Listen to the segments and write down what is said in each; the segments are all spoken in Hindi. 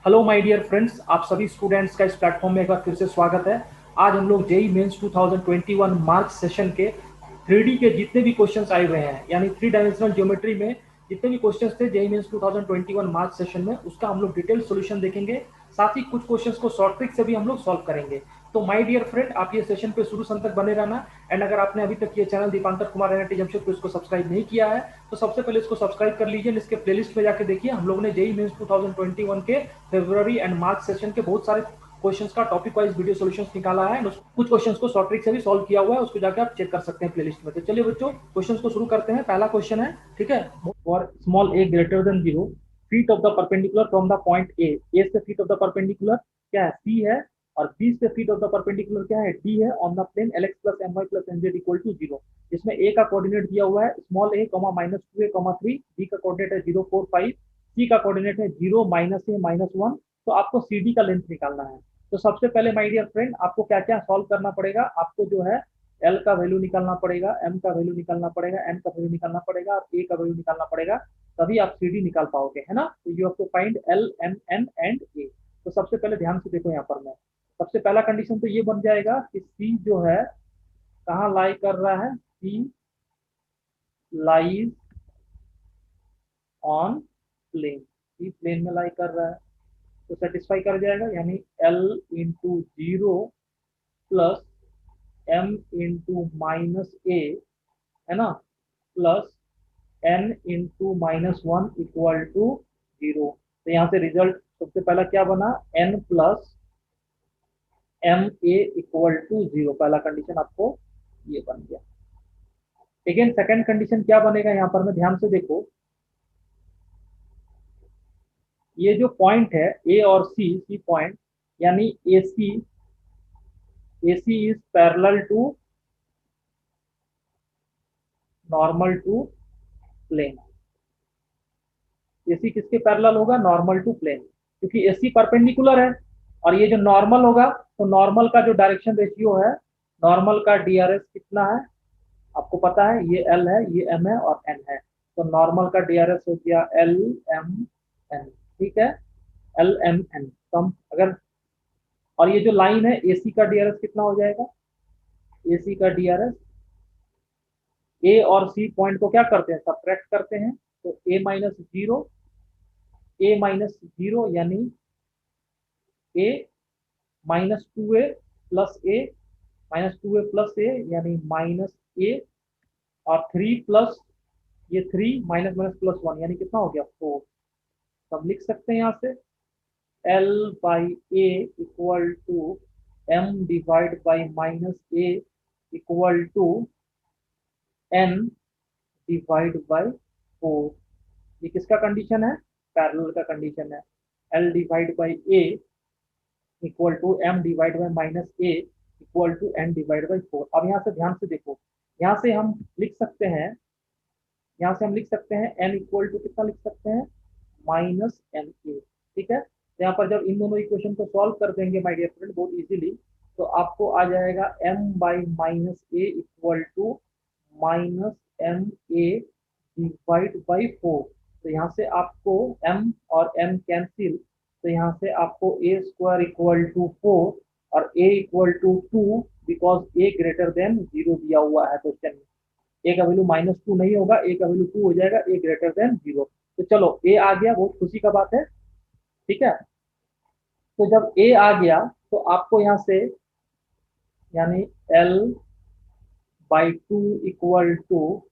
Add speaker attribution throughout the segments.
Speaker 1: हेलो माय डियर फ्रेंड्स, आप सभी स्टूडेंट्स का इस प्लेटफॉर्म में एक बार फिर से स्वागत है। आज हम लोग जेई मेंस 2021 मार्च सेशन के 3D के जितने भी क्वेश्चंस आए हुए हैं, यानी थ्री डायमेंशनल ज्योमेट्री में जितने भी क्वेश्चंस थे जेई मेंस 2021 मार्च सेशन में, उसका हम लोग डिटेल सॉल्यूशन देखेंगे। साथ ही कुछ क्वेश्चंस को शॉर्ट ट्रिक से भी हम लोग सॉल्व करेंगे। तो माय डियर फ्रेंड, आप ये सेशन पे शुरू अंत तक बने रहना। एंड अगर आपने अभी तक ये चैनल दीपांकर कुमार एनआईटी जमशेदपुर इसको सब्सक्राइब नहीं किया है तो सबसे पहले इसको सब्सक्राइब कर लीजिए। इसके प्लेलिस्ट में जाके देखिए, हम लोग ने जेई मेंस 2021 के फरवरी एंड मार्च सेशन के बहुत सारे क्वेश्चंस का टॉपिक वाइज वीडियो सॉल्यूशंस निकाला है। कुछ क्वेश्चंस को शॉर्ट ट्रिक से भी सॉल्व किया हुआ है, उसको जाके आप चेक कर सकते हैं प्लेलिस्ट में। तो चलिए बच्चों, क्वेश्चंस को शुरू करते हैं। पहला क्वेश्चन है, ठीक है। For small A greater than 0 feet of the perpendicular from the point A से फीट ऑफ द परपेंडिकुलर क्या है, सी है। और बी से फीट ऑफ द परपेंडिकुलर क्या है, डी है। On the plane L X plus M Y plus M Z equal to 0। इसमें ए का कोऑर्डिनेट दिया हुआ है small A comma minus 2a, 3। B का कोऑर्डिनेट है 0, 4, 5। सी का कोऑर्डिनेट है 0, -a, -1। तो आपको सी डी का लेंथ निकालना है। तो सबसे पहले माय डियर फ्रेंड, आपको क्या क्या सॉल्व करना पड़ेगा। आपको जो है एल का वैल्यू निकालना पड़ेगा, एम का वैल्यू निकालना पड़ेगा, एन का वैल्यू निकालना पड़ेगा और ए का वैल्यू निकालना पड़ेगा। तभी आप सी डी निकाल पाओगे, है ना। तो you have to find L, M, N and A. तो सबसे पहले ध्यान से देखो, यहाँ पर मैं सबसे पहला कंडीशन तो ये बन जाएगा कि सी जो है कहाँ लाई कर रहा है, C lies on plane. C plane में लाई कर रहा है, तो सेटिस्फाई कर जाएगा। यानी L into 0 plus M into -a, है ना, plus N into -1 equal to 0। तो यहाँ से रिजल्ट सबसे पहला क्या बना, N plus M A equal to 0। पहला कंडीशन आपको ये बन गया। अगेन सेकंड कंडीशन क्या बनेगा, यहाँ पर मैं ध्यान से देखो। ये जो पॉइंट है ए और सी, सी पॉइंट, यानी A C is parallel to normal to plane. AC किसके पैरेलल होगा, नॉर्मल टू प्लेन, क्योंकि एसी परपेंडिकुलर है। और ये जो नॉर्मल होगा, तो नॉर्मल का जो डायरेक्शन रेशियो है, नॉर्मल का डीआरएस कितना है आपको पता है, ये एल है, ये एम है और एन है। तो नॉर्मल का डीआरएस हो गया एल एम एन, ठीक है, एल एम एन। तो हम अगर, और ये जो लाइन है एसी का डीआरएस कितना हो जाएगा, एसी का डीआरएस, ए और सी पॉइंट को क्या करते हैं, सब्ट्रैक्ट करते हैं। तो ए माइनस जीरो यानी ए -2a प्लस ए, -2a प्लस ए यानी -a, और 3 प्लस ये 3 माइनस माइनस प्लस 1 यानी कितना हो गया, 4। तब लिख सकते हैं यहाँ से L by A equal to M divide by -a equal to N divide by 4। ये किसका कंडीशन है, पैरेलल का कंडीशन है। L divide by A equal to M divide by -a equal to N divide by 4। अब यहाँ से ध्यान से देखो, यहाँ से हम लिख सकते हैं, यहाँ से हम लिख सकते हैं एन इक्वल टू कितना लिख सकते हैं, -ma। ठीक है, तो यहाँ पर जब इन दोनों इक्वेशन को सॉल्व कर देंगे माय डियर फ्रेंड बहुत इजीली, तो आपको आ जाएगा m by -a equal to -ma divide by 4। तो यहाँ से आपको m और m कैंसिल, तो यहाँ से आपको a स्क्वायर इक्वल टू 4 और a equal to 2, because a greater than 0 दिया हुआ है क्वेश्चन में। ए का वैल्यू -2 नहीं होगा, ए का वैल्यू 2 हो जाएगा, ए ग्रेटर देन 0। तो चलो ए आ गया, बहुत खुशी का बात है, ठीक है। तो जब ए आ गया तो आपको यहाँ से, यानी L by 2 equal to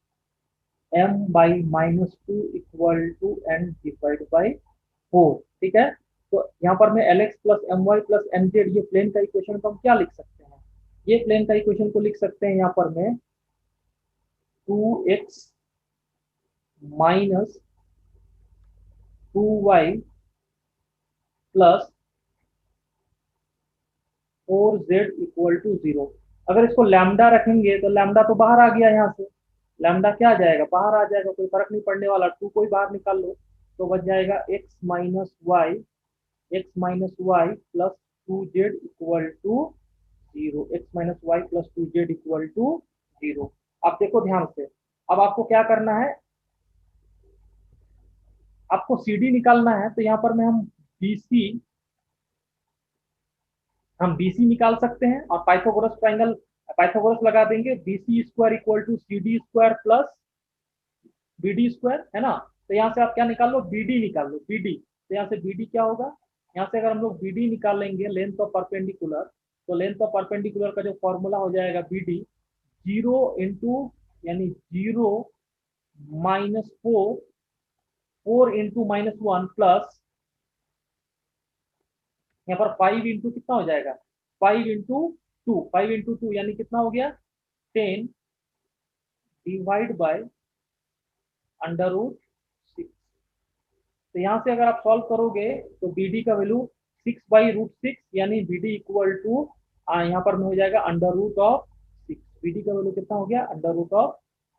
Speaker 1: M by -2 equal to N divide by 4, ठीक है। तो यहाँ पर मैं L X plus M Y plus M Z, ये प्लेन का इक्वेशन को हम क्या लिख सकते हैं, ये प्लेन का इक्वेशन को लिख सकते हैं यहाँ पर मैं 2x minus 2y plus 4z equal to 0। अगर इसको लैम्डा रखेंगे तो लैम्डा तो बाहर आ गया, यहाँ से लैम्डा क्या आ जाएगा, बाहर आ जाएगा, कोई फर्क नहीं पड़ने वाला। 2 को ही बाहर निकाल लो, तो बच जाएगा x minus Y plus 2z equal to 0। x-y plus 2z equal to 0। अब देखो ध्यान से, अब आपको क्या करना है, आपको सी डी निकालना है। तो यहाँ पर मैं हम BC, हम BC निकाल सकते हैं और पाइथागोरस ट्रायंगल, पाइथागोरस लगा देंगे। BC square equal to CD square plus BD square, है ना। तो यहाँ से आप क्या निकाल लो, BD निकाल लो, BD। तो यहाँ से BD क्या होगा, यहाँ से अगर हम लोग BD निकालेंगे, लेंथ ऑफ परपेंडिकुलर, तो लेंथ ऑफ परपेंडिकुलर का जो फॉर्मूला हो जाएगा BD, 0 यानी 0 - 4, 4 × -1 प्लस यहाँ पर 5 × कितना हो जाएगा, 5 × 2, 5 × 2 यानी कितना हो गया, 10 डिवाइड बाय √6। तो यहाँ से अगर आप सॉल्व करोगे तो BD का वैल्यू 6/√6 यानी BD इक्वल टू यहाँ पर में हो जाएगा √6। BD का वैल्यू कितना हो गया, √6।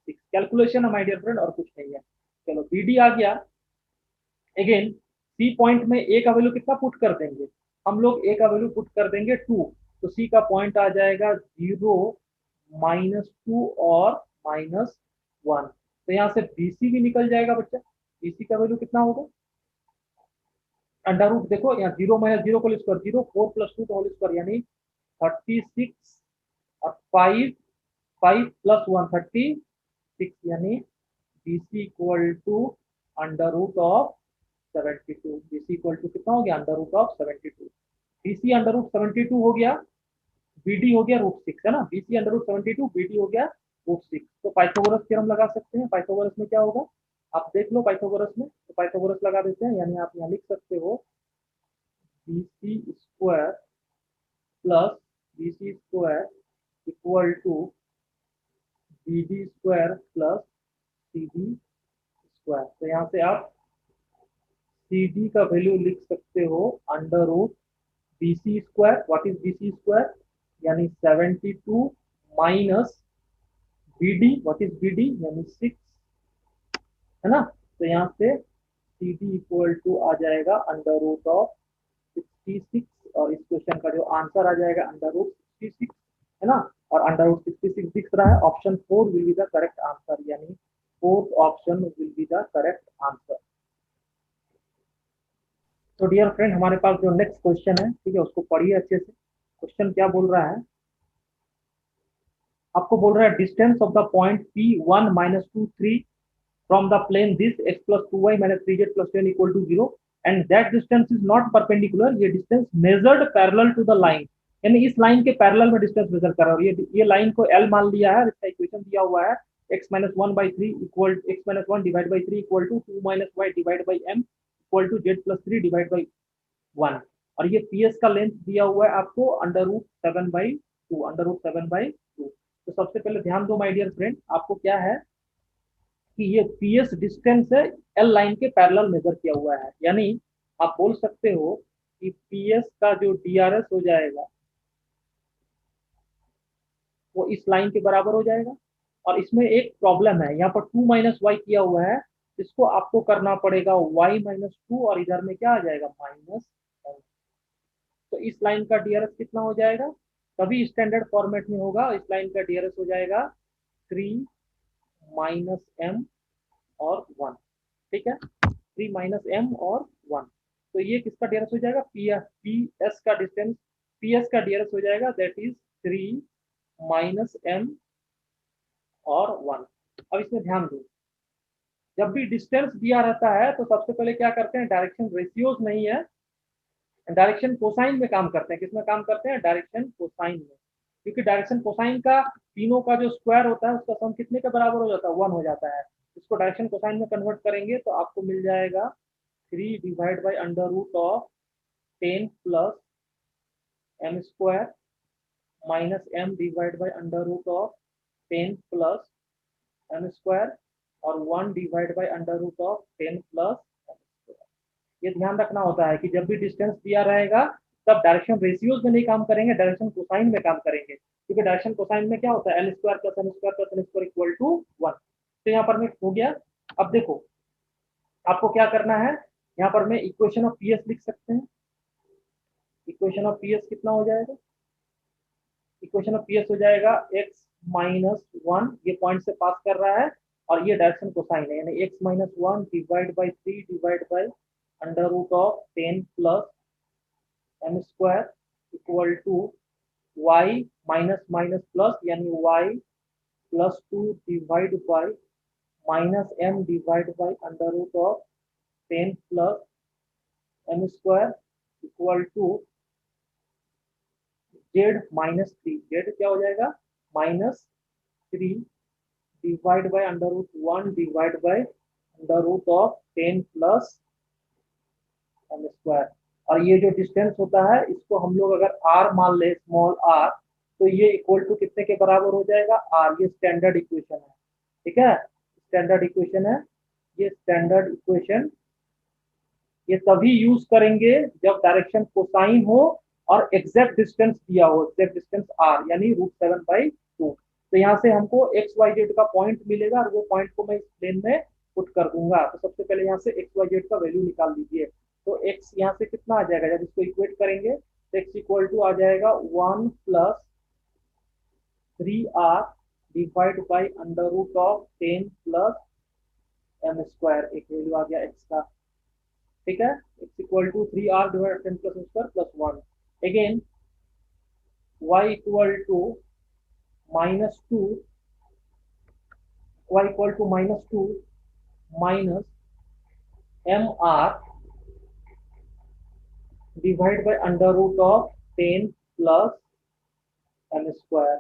Speaker 1: कैलकुलेशन है माय डियर फ्रेंड, और कुछ नहीं है। चलो BD आ गया। अगेन C पॉइंट में A का वैल्यू कितना पुट कर देंगे, हम लोग A का वैल्यू पुट कर देंगे 2, तो C का पॉइंट आ जाएगा 0 -2 और -1। तो यहाँ से BC भी निकल जाएगा बच्चा। BC का वैल्यू कितना होगा, अंडर रूट देखो यहाँ 0 - 0 होल स्क्वायर 0, 4 + 2 होल स्क्वायर यानी 36 और 5 + 1 36 यानी BC equal to √72। BC equal to कितना हो गया, √72। BC √72 हो गया, BD हो गया √6, है ना। BC √72, BD हो गया √6। तो पाइथागोरस थ्योरम लगा सकते हैं। पाइथागोरस में क्या होगा, आप देख लो पाइथागोरस में, तो पाइथागोरस लगा देते हैं, यानी आप यहाँ लिख सकते हो BC square plus BC square equal to BD square plus CD square. तो यहाँ से आप CD का वैल्यू लिख सकते हो √BC square. What is BC square, यानी 72 minus BD, what is BD, यानी 6, है ना। तो यहाँ से CD इक्वल टू आ जाएगा √66, और इस क्वेश्चन का जो आंसर आ जाएगा √66, है ना। और √66 दिख रहा है, option 4 will be the correct answer, यानी fourth option will be the correct answer. तो डियर फ्रेंड, हमारे पास जो नेक्स्ट क्वेश्चन है, ठीक है, उसको पढ़िए अच्छे से। क्वेश्चन क्या बोल रहा है, आपको बोल रहा है distance of the point P1 - 2 3 from the plane this x plus 2y minus 3z plus 10 equal to 0 and that distance is not perpendicular। ये distance measured parallel to the line, यानी इस लाइन के पैरेलल में डिस्टेंस मेजर कर रहा है। और ये लाइन को L मान लिया है, इसका इक्वेशन दिया हुआ है x - 1/3 equal x - 1 divide by 3 equal to 2 - y divide by m equal to z + 3 divide by 1। और ये PS का लेंथ दिया हुआ है आपको √7/2। तो सबसे पहले ध्यान दो माय डियर फ्रेंड, आपको क्या है कि ये PS डिस्टेंस है, L लाइन के पैरेलल मेजर किया हुआ है, यानी आप बोल सकते हो कि PS का जो DRS हो जाएगा वो इस लाइन के बराबर हो जाएगा। और इसमें एक प्रॉब्लम है, यहाँ पर 2 - y किया हुआ है, इसको आपको करना पड़ेगा y - 2, और इधर में क्या आ जाएगा -1। तो इस लाइन का DRS कितना हो जाएगा, तभी स्टैंडर्ड फॉर्मेट में होगा, इस लाइन का DRS हो जाएगा 3 - m और 1, ठीक है, 3 - m और 1। तो ये किसका DRS हो जाएगा, PS का डिस्टेंस, PS का DRS हो जाएगा, दैट इज 3 - m और 1। अब इसमें ध्यान दो, जब भी डिस्टेंस दिया रहता है तो सबसे पहले क्या करते हैं, डायरेक्शन रेशियोज नहीं है, डायरेक्शन कोसाइन में काम करते हैं। किसमें काम करते हैं, डायरेक्शन कोसाइन में, क्योंकि डायरेक्शन कोसाइन का तीनों का जो स्क्वायर होता है उसका सम कितने के बराबर हो जाता है, 1 हो जाता है। इसको डायरेक्शन कोसाइन में कन्वर्ट करेंगे तो आपको मिल जाएगा 3 divide by √10 plus m square minus m divide by √10 plus m square और 1 divide by √10 plus m square. ये ध्यान रखना होता है कि जब भी डिस्टेंस दिया रहेगा तब डायरेक्शन रेशियोज में नहीं काम करेंगे, डायरेक्शन कोसाइन में काम करेंगे, क्योंकि डायरेक्शन कोसाइन में क्या होता है, L square plus m square plus n square equal to 1। तो यहाँ पर में हो गया। अब देखो आपको क्या करना है, यहाँ पर मैं इक्वेशन ऑफ PS लिख सकते हैं। इक्वेशन ऑफ PS कितना हो जाएगा, इक्वेशन ऑफ PS हो जाएगा x - 1, ये पॉइंट से पास कर रहा है और ये डायरेक्शन कोसाइन है, यानी x - 1 divide by 3 divide by under root of 10 plus M square equal to Y minus minus plus, यानी Y plus 2 divide by minus M divide by under root of 10 plus M square equal to Z minus 3। Z क्या हो जाएगा, -3 divide by under root 1 divide by under root of 10 plus M square. और ये जो डिस्टेंस होता है इसको हम लोग अगर आर मान ले, स्मॉल आर, तो ये इक्वल टू कितने के बराबर हो जाएगा, आर। ये स्टैंडर्ड इक्वेशन है, ठीक है, स्टैंडर्ड इक्वेशन है। ये स्टैंडर्ड इक्वेशन ये तभी यूज करेंगे जब डायरेक्शन कोसाइन हो और एग्जैक्ट डिस्टेंस दिया हो, एग्जैक्ट डिस्टेंस आर यानी √7/2। तो यहाँ से हमको एक्स वाई जेड का पॉइंट मिलेगा और वो पॉइंट को मैं इस प्लेन में पुट कर दूंगा। तो सबसे पहले यहाँ से एक्स वाई जेड का वैल्यू निकाल दीजिए। तो एक्स यहाँ से कितना आ जाएगा, जब इसको इक्वेट करेंगे तो एक्स इक्वल टू आ जाएगा 1 + 3r divide by under root of 10 plus M square. एक वैल्यू आ गया एक्स का, ठीक है, x equal to 3r divide 10 plus square plus 1। Again y equal to -2, y equal to -2 minus mr divide by under root of 10 plus M square.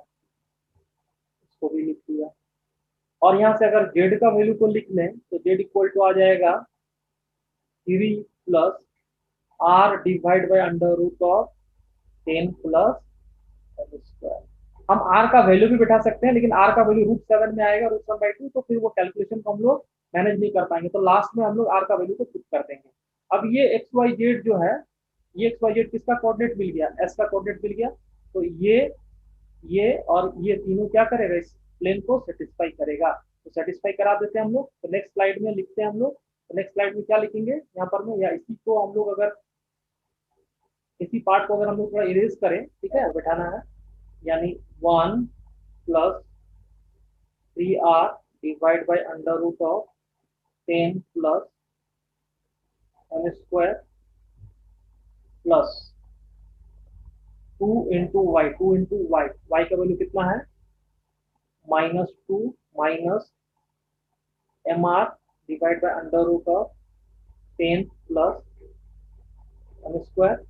Speaker 1: इसको भी लिख दिया। और यहाँ से अगर z का वैल्यू को लिख लें तो z इक्वल टू आ जाएगा 3 plus r divide by under root of 10 plus M square. हम r का वैल्यू भी बैठा सकते हैं, लेकिन r का वैल्यू √7 में आएगा, √7/2, तो फिर वो कैलकुलेशन को हम लोग मैनेज नहीं कर पाएंगे। तो लास्ट में हम लोग r का वैल्यू को पुट कर देंगे। अब ये एक्स वाई जेड जो है, ये एक्स वाई जेड किसका कोऑर्डिनेट मिल गया, s का कोऑर्डिनेट मिल गया। तो ये और ये तीनों क्या करेगा, इस प्लेन को सेटिस्फाई करेगा। तो सेटिस्फाई करा देते हैं हम लोग। तो नेक्स्ट स्लाइड में लिखते हैं हम लोग। तो नेक्स्ट स्लाइड में क्या लिखेंगे यहाँ पर में, या इसी को हम लोग अगर इसी पार्ट को अगर हम लोग थोड़ा इरेज करें, ठीक है, बैठाना है, यानी 1 + 3r divide by under root of 10 plus M square plus 2 into Y, 2 into Y, Y का वैल्यू कितना है, -2 minus mr divide by under root of 10 plus M square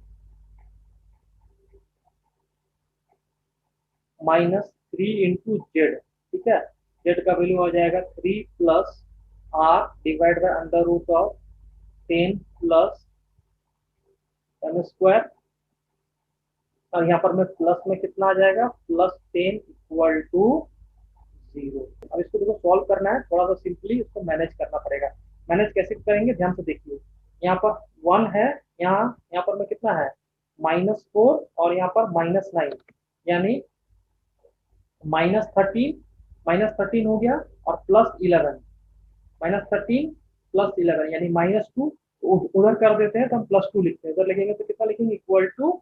Speaker 1: -3 into Z, ठीक है, जेड का वैल्यू आ जाएगा 3 plus r divide by under root of 10 plus M square. और यहाँ पर में प्लस में कितना आ जाएगा, +10 इक्वल टू 0। अब इसको देखो सॉल्व करना है, थोड़ा सा सिंपली इसको मैनेज करना पड़ेगा। मैनेज कैसे करेंगे, ध्यान से देखिए। यहाँ पर 1 है, यहाँ पर में कितना है, -4 और यहाँ पर -9, यानी -13 हो गया और +11, -13 +11 यानी -2। उधर कर देते हैं तो हम +2 लिखते हैं, उधर लिखेंगे तो कितना लिखेंगे, इक्वल टू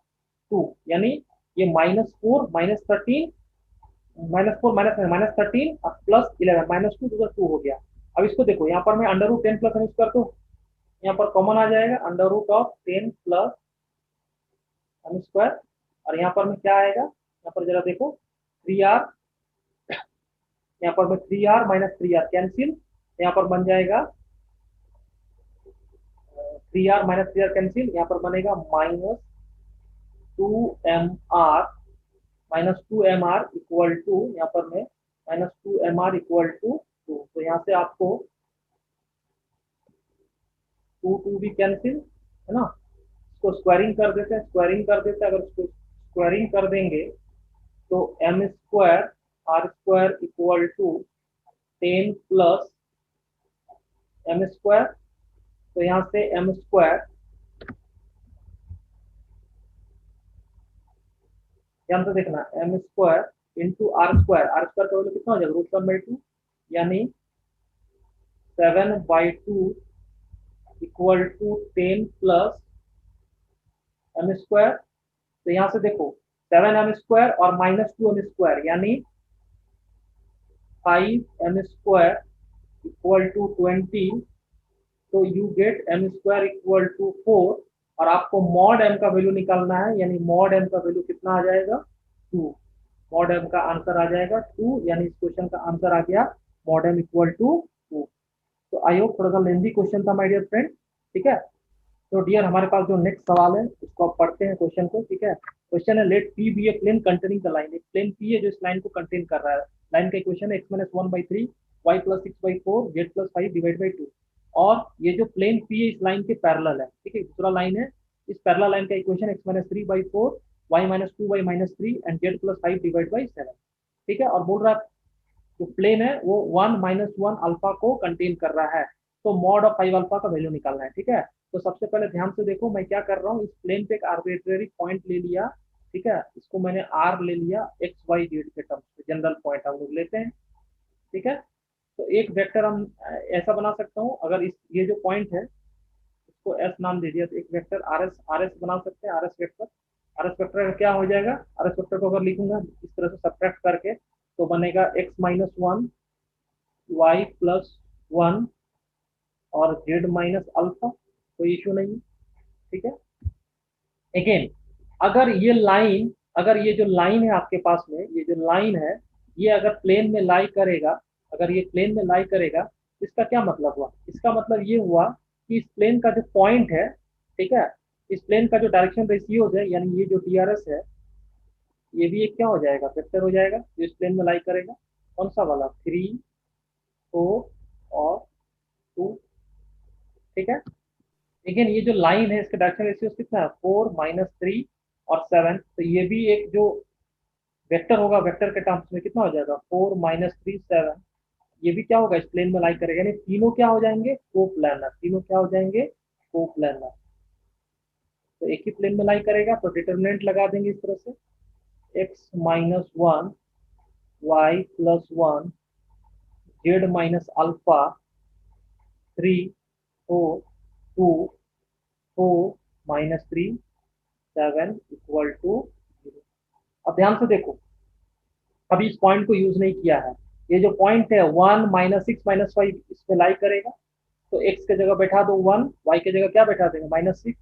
Speaker 1: 2, यानी ये -4 -13 -4 -13 और +11 -2 तो 2 हो गया। अब इसको देखो, यहाँ पर मैं √10 प्लस एम स्क्वायर, तो यहाँ पर कॉमन आ जाएगा √10 प्लस एम स्क्वायर। और यहाँ पर में क्या आएगा, यहाँ पर जरा देखो 3r, यहाँ पर में 3r - 3r कैंसिल, यहाँ पर बन जाएगा 3r - 3r कैंसिल, यहाँ पर बनेगा -2mr इक्वल टू, यहाँ पर में -2mr इक्वल टू 2। तो यहाँ से आपको 2 भी कैंसिल है ना। इसको स्क्वायरिंग कर देते हैं, अगर इसको स्क्वायरिंग कर देंगे तो m square r square equal to 10 plus M square. तो यहाँ से m स्क्वायर, ध्यान से देखना, m square into r square का वैल्यू कितना हो जाएगा, √7/2, यानी 7/2 equal to 10 plus M square. तो यहाँ से देखो 7m स्क्वायर और -2m स्क्वायर, यानी 5m स्क्वायर इक्वल टू 20 तो you get M square equal to 4, और आपको मॉड एम का वैल्यू निकालना है, यानी मॉड एम का वैल्यू कितना आ जाएगा 2। मॉड एम का आंसर आ जाएगा 2, यानी इस क्वेश्चन का आंसर आ गया मॉड एम इक्वल टू 2। तो आई होप थोड़ा सा लेंदी क्वेश्चन था माय डियर फ्रेंड, ठीक है। तो डियर हमारे पास जो नेक्स्ट सवाल है उसको आप पढ़ते हैं क्वेश्चन को, ठीक है। क्वेश्चन है let P be a plane containing the line. एक प्लेन पी है जो इस लाइन को कंटेन कर रहा है। लाइन का इक्वेशन है X minus 1/3 Y plus 6/4 Z plus 5 divide by 2। और ये जो प्लेन पी है इस लाइन के पैरेलल है, ठीक है। दूसरा लाइन है, इस पैरेलल लाइन का equation X minus 3/4 Y minus 2 Y minus 3 and Z plus 5 divide by 7, ठीक है। और बोल रहा है जो प्लेन है वो 1 - 1 अल्फा को कंटेन कर रहा है, तो मॉड ऑफ 5 अल्फा का वैल्यू निकालना है, ठीक है। तो सबसे पहले ध्यान से देखो मैं क्या कर रहा हूँ, इस प्लेन पे एक आर्बिट्रेरी पॉइंट ले लिया, ठीक है। इसको मैंने आर ले लिया एक्स वाई जेड के टर्म्स में, जनरल पॉइंट हम लोग लेते हैं, ठीक है। तो एक वेक्टर हम ऐसा बना सकता हूँ, अगर इस ये जो पॉइंट है इसको एस नाम दे दिया, तो एक वेक्टर आर एस बना सकते हैं, आर एस वेक्टर का क्या हो जाएगा, आर एस वेक्टर को अगर लिखूंगा इस तरह से सब्ट्रैक्ट करके, तो बनेगा एक्स माइनस 1 वाई प्लस 1 और जेड माइनस अल्फा, कोई इशू नहीं, ठीक है। अगेन अगर ये जो लाइन है आपके पास में, ये जो लाइन है ये अगर प्लेन में लाई करेगा, अगर ये प्लेन में लाई करेगा, इसका क्या मतलब हुआ, इसका मतलब ये हुआ कि इस प्लेन का जो पॉइंट है, ठीक है, इस प्लेन का जो डायरेक्शन रेशियोज है, यानी ये जो डीआरएस है, ये भी एक क्या हो जाएगा, वेक्टर हो जाएगा जो इस प्लेन में लाई करेगा। कौन सा वाला, 3 4 और 2, ठीक है। लेकिन ये जो लाइन है इसका डायरेक्शन रेशियो कितना है, 4 - 3 और 7, तो ये भी एक जो वेक्टर होगा, वेक्टर के टर्म्स में कितना हो जाएगा, 4 - 3 7, ये भी क्या होगा, इस प्लेन में लाई करेगा, यानी तीनों क्या हो जाएंगे, कोप्लानर, तीनों क्या हो जाएंगे, कोप्लानर। तो एक ही प्लेन में लाई करेगा, तो डिटरमिनेंट लगा देंगे इस तरह से, X minus 1 Y plus 1 Z minus alpha 3 4 2 4 - 3 7 equal to 0। अब ध्यान से देखो, अभी इस पॉइंट को यूज नहीं किया है, ये जो पॉइंट है 1 - 6 - 5 इसमें लाई करेगा, तो x के जगह बैठा दो 1, y के जगह क्या बैठा देंगे -6,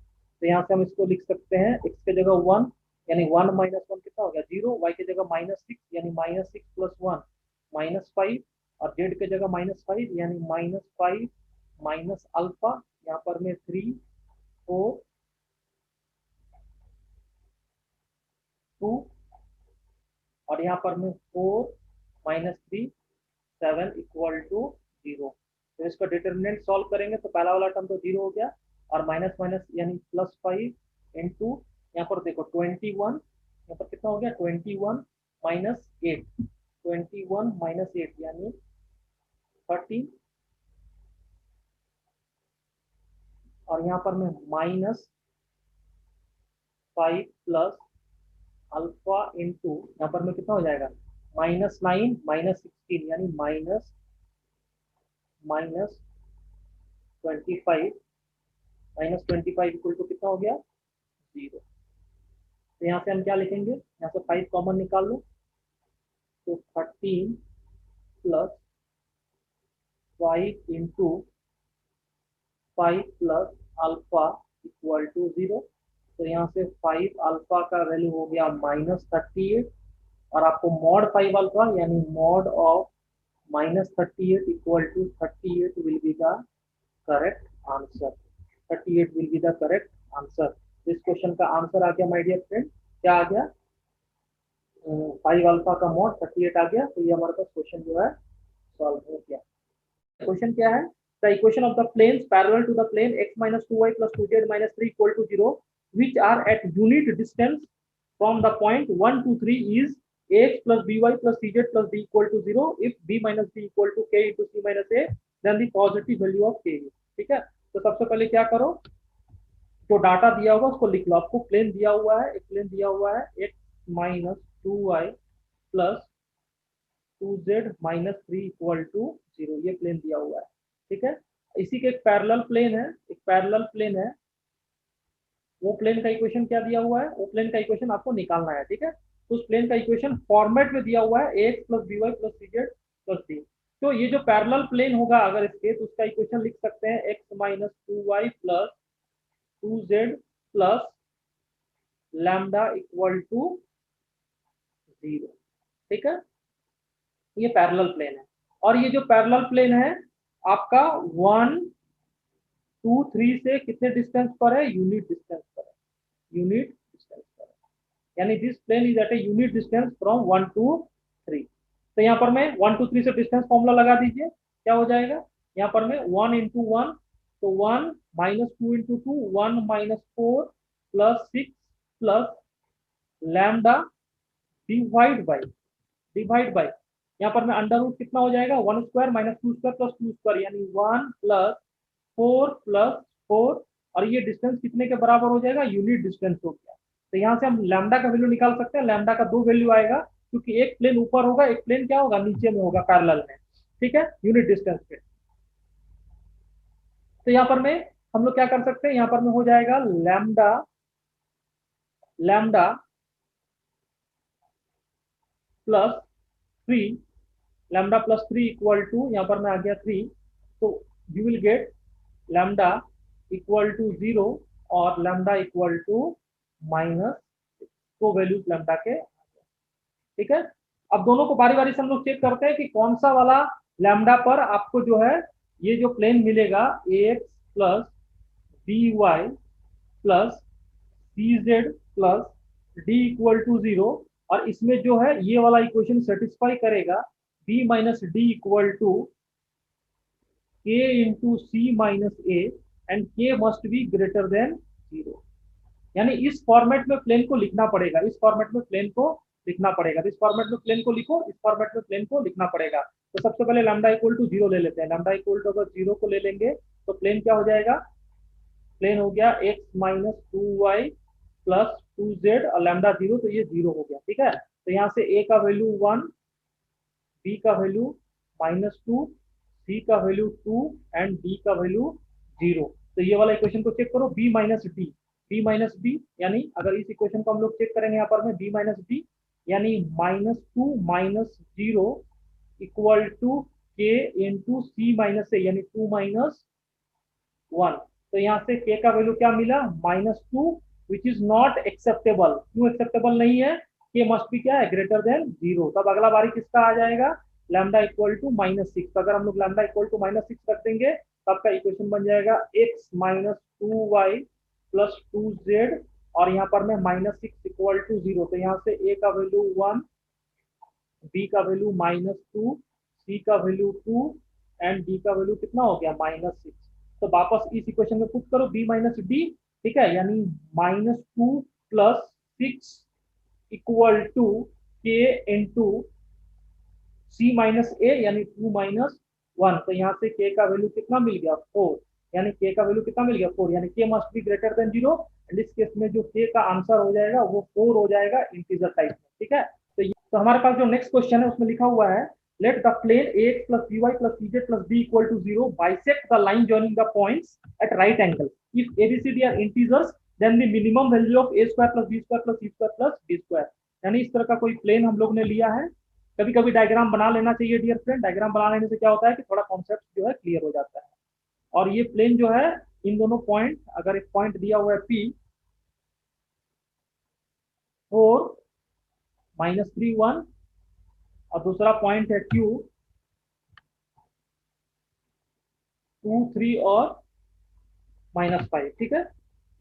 Speaker 1: तो यहाँ से हम इसको लिख सकते हैं x के जगह 1, यानी 1 - 1 कितना हो गया 0, y के जगह -6 यानी -6 + 1 -5, और z के जगह -5 यानी -5 माइनस अल्फा, यहाँ पर में 3 4 2, और यहाँ पर में 4 - 3 7 इक्वल टू 0। तो इसका डिटर्मिनेंट सॉल्व करेंगे तो पहला वाला टर्म तो 0 हो गया, और माइनस माइनस यानी +5 इंटू, यहाँ पर देखो 21, यहाँ पर कितना हो गया 21 - 8, 21 - 8 यानी 30, और यहाँ पर में -5 प्लस अल्फा इंटू, यहाँ पर में कितना हो जाएगा -9 -16 यानी -25, -25 इक्वल टू कितना हो गया 0। तो यहाँ से हम क्या लिखेंगे, यहाँ से 5 कॉमन निकाल लो, तो 13 plus 5 into 5 plus alpha equal to 0। तो यहाँ से 5 अल्फा का वैल्यू हो गया -38, और आपको मॉड 5 अल्फा यानी mod of -38 equal to 38 will be the correct answer, 38 will be the correct answer. इस क्वेश्चन का आंसर आ गया माय डियर फ्रेंड, क्या आ गया, 5 अल्फा का मॉड 38 आ गया। तो ये हमारे पास क्वेश्चन जो है सॉल्व हो गया। क्वेश्चन क्या है, the equation of the planes parallel to the plane x - 2y + 2z - 3 equal to 0 which are at unit distance from the point 1 to 3 is ax plus by plus cz plus d equal to 0 if b minus d equal to k into c minus a then the positive value of k is, ठीक है। तो सबसे पहले क्या करो, जो डाटा दिया होगा उसको लिख लो, आपको प्लेन दिया हुआ है, एक प्लेन दिया हुआ है x - 2y plus 2z - 3 equal to 0, ये प्लेन दिया हुआ है, ठीक है। इसी के एक पैरेलल प्लेन है, एक पैरेलल प्लेन है, वो प्लेन का इक्वेशन क्या दिया हुआ है, वो प्लेन का इक्वेशन आपको निकालना है, ठीक है। तो उस प्लेन का इक्वेशन फॉर्मेट में दिया हुआ है ax plus by plus cz plus d। तो ये जो पैरेलल प्लेन होगा अगर इसके, तो उसका इक्वेशन लिख सकते हैं x minus 2y plus 2z plus lambda equal to 0। ठीक है, ये पैरेलल प्लेन है। और ये जो पैरेलल प्लेन है आपका 1 2 3 से कितने डिस्टेंस पर है, यूनिट डिस्टेंस पर है, यूनिट डिस्टेंस पर है। यानी this plane is at a unit distance from 1 to 3। तो यहाँ पर मैं 1 2 3 से डिस्टेंस फॉर्मूला लगा दीजिए, क्या हो जाएगा, यहाँ पर मैं 1 इंटू 1, तो 1 minus 2 into 2, 1 minus 4 plus 6 plus lambda divide by यहाँ पर मैं अंडर रूट कितना हो जाएगा, 1 square minus 2 square plus 2 square, यानी 1 प्लस 4 प्लस 4। और ये डिस्टेंस कितने के बराबर हो जाएगा, यूनिट डिस्टेंस हो गया। तो यहाँ से हम लैम्डा का वैल्यू निकाल सकते हैं। लैम्डा का दो वैल्यू आएगा, क्योंकि एक प्लेन ऊपर होगा, एक प्लेन क्या होगा, नीचे में होगा पैरेलल में। ठीक है, यूनिट डिस्टेंस पे। तो यहाँ पर मैं, हम लोग क्या कर सकते हैं, यहाँ पर में हो जाएगा lambda lambda plus 3, lambda plus 3 equal to, यहाँ पर मैं आ गया 3, तो you will get lambda equal to 0 और लैम्डा इक्वल टू माइनस, तो वैल्यूज लैम्डा के। ठीक है, अब दोनों को बारी बारी से हम लोग चेक करते हैं कि कौन सा वाला लैम्डा पर आपको जो है ये जो प्लेन मिलेगा, ax plus by plus cz plus d equal to 0। और इसमें जो है ये वाला इक्वेशन सेटिस्फाई करेगा, b minus D equal to k into C minus A, and k must be greater than 0। यानी इस फॉर्मेट में प्लेन को लिखना पड़ेगा, इस फॉर्मेट में प्लेन को लिखना पड़ेगा। इस फॉर्मेट में प्लेन को लिखो, इस फॉर्मेट में प्लेन को लिखना पड़ेगा। तो सबसे पहले लैम्डा इक्वल टू 0 ले लेते हैं। लैम्डा इक्वल टू अगर 0 को ले लेंगे तो प्लेन क्या हो जाएगा, प्लेन हो गया x minus 2y plus 2z और लैम्डा 0, तो ये 0 हो गया। ठीक है, तो यहाँ से a का वैल्यू 1, b का वैल्यू -2, c का वैल्यू 2 एंड d का वैल्यू 0। तो ये वाला इक्वेशन को चेक करो, b यानी अगर इस इक्वेशन को हम लोग चेक करेंगे यहाँ पर में b माइनस डी, यानी -2 minus 0 equal to k into C minus A, यानी 2 माइनस 1। तो यहाँ से k का वैल्यू क्या मिला, -2, विच इज नॉट एक्सेप्टेबल। क्यों एक्सेप्टेबल नहीं है, k मस्ट बी क्या है, ग्रेटर देन 0। तब अगला बारी किसका आ जाएगा, लैम्डा इक्वल टू -6। तो अगर हम लोग लैम्डा इक्वल टू -6 रख देंगे तो आपका इक्वेशन बन जाएगा x minus 2y plus 2z, और यहाँ पर में -6 इक्वल टू 0। तो यहाँ से a का वैल्यू 1, b का वैल्यू -2, c का वैल्यू 2 एंड d का वैल्यू कितना हो गया, -6। तो वापस इस इक्वेशन में पुट करो b माइनस डी। ठीक है, यानी -2 plus 6 equal to k into C minus A, यानी 2 माइनस 1। तो यहाँ से k का वैल्यू कितना मिल गया, 4। यानी k का वैल्यू कितना मिल गया, 4, यानी k must be greater than 0। And इस केस में जो k का आंसर हो जाएगा वो 4 हो जाएगा इंटीजर टाइप में। ठीक है, तो हमारे पास जो नेक्स्ट क्वेश्चन है उसमें लिखा हुआ है, let the plane ax plus by plus cz plus d equal to 0 bisect the line joining the points at right angle. If abcd are integers, then the minimum value of a square plus b square plus c square plus d square। यानी इस तरह का कोई प्लेन हम लोग ने लिया है। कभी कभी डायग्राम बना लेना चाहिए डियर फ्रेंड, डायग्राम बना लेने से क्या होता है कि थोड़ा कॉन्सेप्ट जो है क्लियर हो जाता है। और ये प्लेन जो है, इन दोनों पॉइंट, अगर एक पॉइंट दिया हुआ है p 4 -3 1, और दूसरा पॉइंट है Q 2 3 और -5। ठीक है,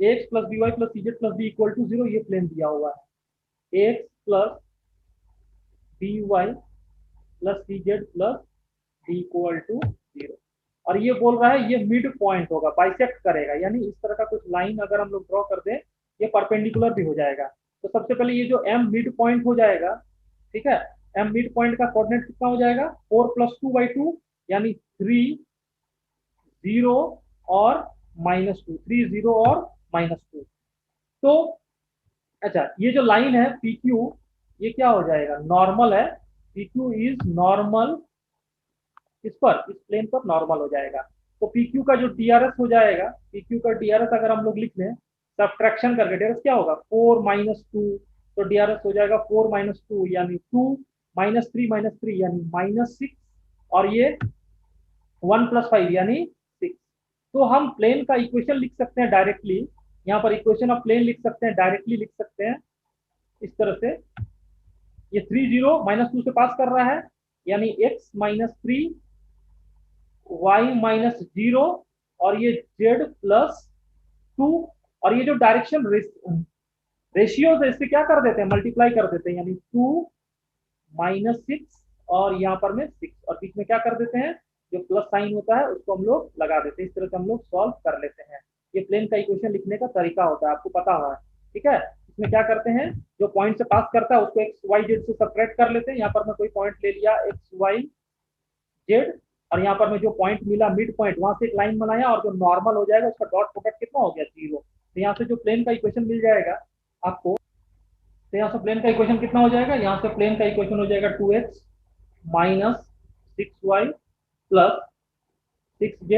Speaker 1: x plus B Y plus C Z plus D equal to 0, ये प्लेन दिया हुआ है। x plus B Y plus C Z plus D equal to 0, और ये बोल रहा है ये मिड पॉइंट होगा, बाइसेक्ट करेगा। यानी इस तरह का कुछ लाइन अगर हम लोग ड्रॉ कर दें, ये परपेंडिकुलर भी हो जाएगा। तो सबसे पहले ये जो m मिड पॉइंट हो जाएगा, ठीक है, m मिड पॉइंट का कोऑर्डिनेट कितना हो जाएगा, 4 प्लस 2/2, यानी 3 0 और -2, 3 0 और -2। तो अच्छा, ये जो लाइन है PQ, ये क्या हो जाएगा, नॉर्मल है। PQ इज नॉर्मल, इस पर, इस प्लेन पर नॉर्मल हो जाएगा। तो PQ का जो DRS हो जाएगा, PQ का DRS अगर हम लोग लिख लें सब्ट्रैक्शन करके, DRS क्या होगा, 4 -2, तो DRS हो जाएगा 4 -2 यानी 2, -3 -3 यानी -6, और ये 1+5 यानी 6। तो हम प्लेन का इक्वेशन लिख सकते हैं डायरेक्टली, यहाँ पर इक्वेशन ऑफ प्लेन लिख सकते हैं, डायरेक्टली लिख सकते हैं इस तरह से। ये 3 0 -2 से पास कर रहा है, यानी x-3 y-0 और ये z+2। और ये जो डायरेक्शन रेशियो है इससे क्या कर देते हैं, मल्टीप्लाई कर देते हैं, यानी 2-6 और यहाँ पर में 6 और बीच में क्या कर देते हैं, जो प्लस साइन होता है उसको हम लोग लगा देते हैं। इस तरह से हम लोग सॉल्व कर लेते हैं। ये प्लेन का इक्वेशन लिखने का तरीका होता है, आपको पता हुआ है। ठीक है, इसमें क्या करते हैं, जो पॉइंट से पास करता है उसको एक्स वाई जेड से सब्ट्रैक्ट कर लेते हैं। यहाँ पर मैं कोई पॉइंट ले लिया एक्स वाई जेड, और यहाँ पर मैं जो पॉइंट मिला मिड पॉइंट, वहां से एक लाइन बनाया और जो नॉर्मल हो जाएगा उसका डॉट प्रोडक्ट कितना हो गया, 0। तो यहाँ से जो प्लेन का इक्वेशन मिल जाएगा आपको, तो यहाँ से प्लेन का इक्वेशन कितना हो जाएगा, यहाँ से प्लेन का इक्वेशन हो जाएगा 2x minus 6y plus 6z,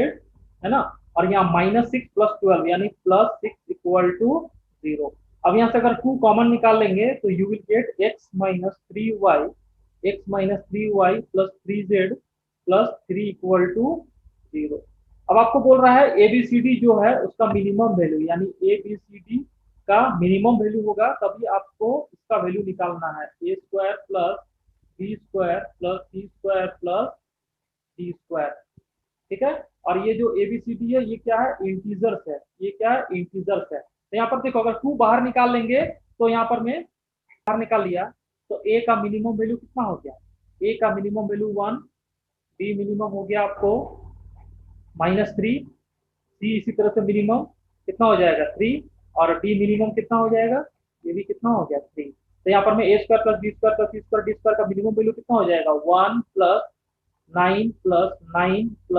Speaker 1: है ना। और यहाँ -6 + 12 यानी +6 = 0। अब यहाँ से अगर 2 कॉमन निकाल लेंगे तो you will gate x-3y plus 3z plus 3 = 0। अब आपको बोल रहा है ABCD जो है उसका मिनिमम वैल्यू, यानी ABCD का मिनिमम वैल्यू होगा तभी आपको इसका वैल्यू निकालना है। a² plus b² plus c² plus d²। ठीक है, और ये जो ABCD है ये क्या है, इंटीजर्स है। ये क्या है, इंटीजर्स है। तो यहाँ पर देखो अगर 2 बाहर निकाल लेंगे तो यहाँ पर मैं बाहर निकाल लिया तो a का मिनिमम वैल्यू कितना हो गया, a का मिनिमम वैल्यू 1, b मिनिमम हो गया आपको -3, c इसी तरह से मिनिमम कितना हो जाएगा 3, और d मिनिमम कितना हो जाएगा, ये भी कितना हो गया 3। तो यहाँ पर मैं a² plus b² plus c² d² का मिनिमम वैल्यू कितना हो जाएगा 1 + 9 + 9 +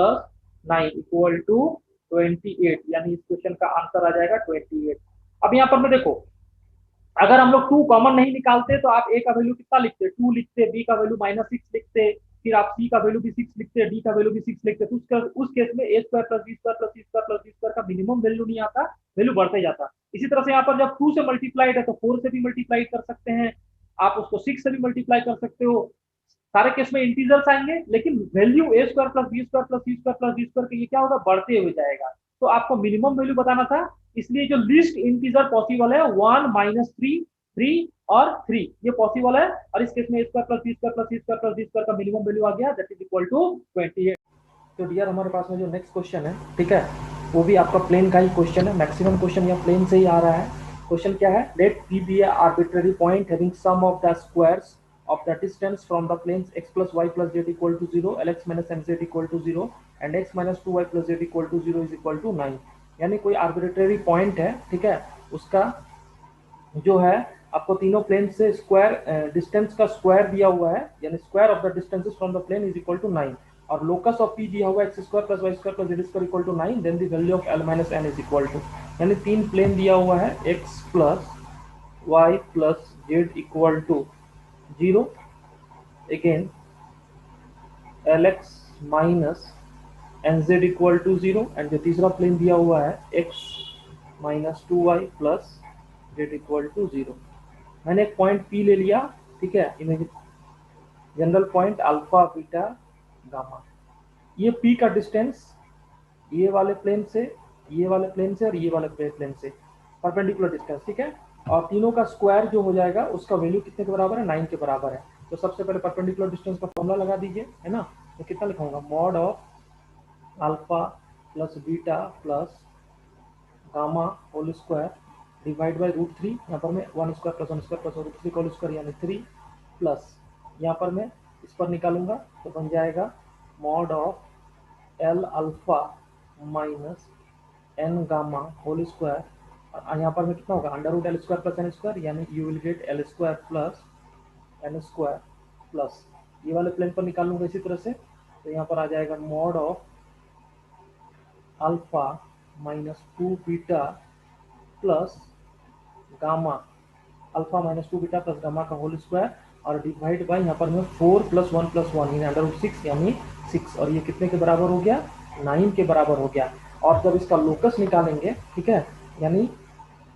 Speaker 1: 9 = 28, यानी इस क्वेश्चन का आंसर आ जाएगा 28। अब यहाँ पर मैं देखो अगर हम लोग 2 कॉमन नहीं निकालते तो आप a का वैल्यू कितना लिखते, 2 लिखते, b का वैल्यू -6 लिखते, फिर आप c का वैल्यू भी 6 लिखते, d का वैल्यू भी 6 लिखते। तो उस केस में a² plus b² plus c² plus d² का मिनिमम वैल्यू नहीं आता, वैल्यू बढ़ते जाता। इसी तरह से यहाँ पर जब 2 से मल्टीप्लाइड है तो 4 से भी मल्टीप्लाई कर सकते हैं, आप उसको 6 से भी मल्टीप्लाई कर सकते हो। सारे केस में इंटीजर्स आएंगे, लेकिन value a² plus b² plus c² plus d² के ये क्या होगा, बढ़ते हुए जाएगा। तो आपको मिनिमम वैल्यू बताना था, इसलिए जो लीस्ट इंटीजर पॉसिबल है 1 -3 3 और 3 ये पॉसिबल है। और इस केस में a² plus b² plus c² plus d² का मिनिमम वैल्यू आ गया, दैट इज इक्वल टू 28। तो डियर हमारे पास में जो नेक्स्ट क्वेश्चन है, ठीक है, वो भी आपका प्लेन का ही क्वेश्चन है। मैक्सिमम क्वेश्चन या प्लेन से ही आ रहा है। क्वेश्चन क्या है, let p be a arbitrary point having sum of the squares of the distance from the planes x plus y plus z equal to 0, lx minus mz equal to 0 and x minus 2y plus z equal to 0 is equal to 9। यानी कोई आर्बिट्रेरी पॉइंट है, ठीक है, उसका जो है आपको तीनों प्लेन से स्क्वायर डिस्टेंस का स्क्वायर दिया हुआ है, यानी square of the distances from the plane is equal to 9, और लोकस ऑफ p दिया हुआ x² plus y² plus z² equal to 9, then the value of l minus n is equal to, यानी 3 प्लेन दिया हुआ है x plus y plus z equal to 0, again lx minus nz equal to 0, and जो तीसरा प्लेन दिया हुआ है x minus 2y plus z equal to 0। मैंने एक पॉइंट p ले लिया, ठीक है, image general point alpha beta gamma. ये p का डिस्टेंस ये वाले प्लेन से, ये वाले प्लेन से और ये वाले प्लेन से परपेंडिकुलर डिस्टेंस, ठीक है, और तीनों का स्क्वायर जो हो जाएगा उसका वैल्यू कितने के बराबर है, 9 के बराबर है। तो सबसे पहले परपेंडिकुलर डिस्टेंस का फॉर्मूला लगा दीजिए, है ना। तो कितना लिखूंगा, mod of alpha plus beta plus gamma whole square divide by √3, यहाँ पर मैं 1² प्लस 1² प्लस √3 होल स्क्वायर यानी 3 प्लस यहाँ पर मैं इस पर निकालूंगा तो बन जाएगा mod of l alpha minus n gamma whole square, और यहाँ पर में कितना होगा √L² प्लस n² यानी you will gate L² plus n² plus ये वाले प्लेन पर निकालूंगा इसी तरह से। तो यहाँ पर आ जाएगा mod of alpha minus 2 beta plus gamma, alpha minus 2 beta plus gamma का होल स्क्वायर, और डिवाइड बाय यहाँ पर में 4 + 1 + 1 यानी √6 यानी 6, और ये कितने के बराबर हो गया, 9 के बराबर हो गया। और जब इसका लोकस निकालेंगे, ठीक है, यानी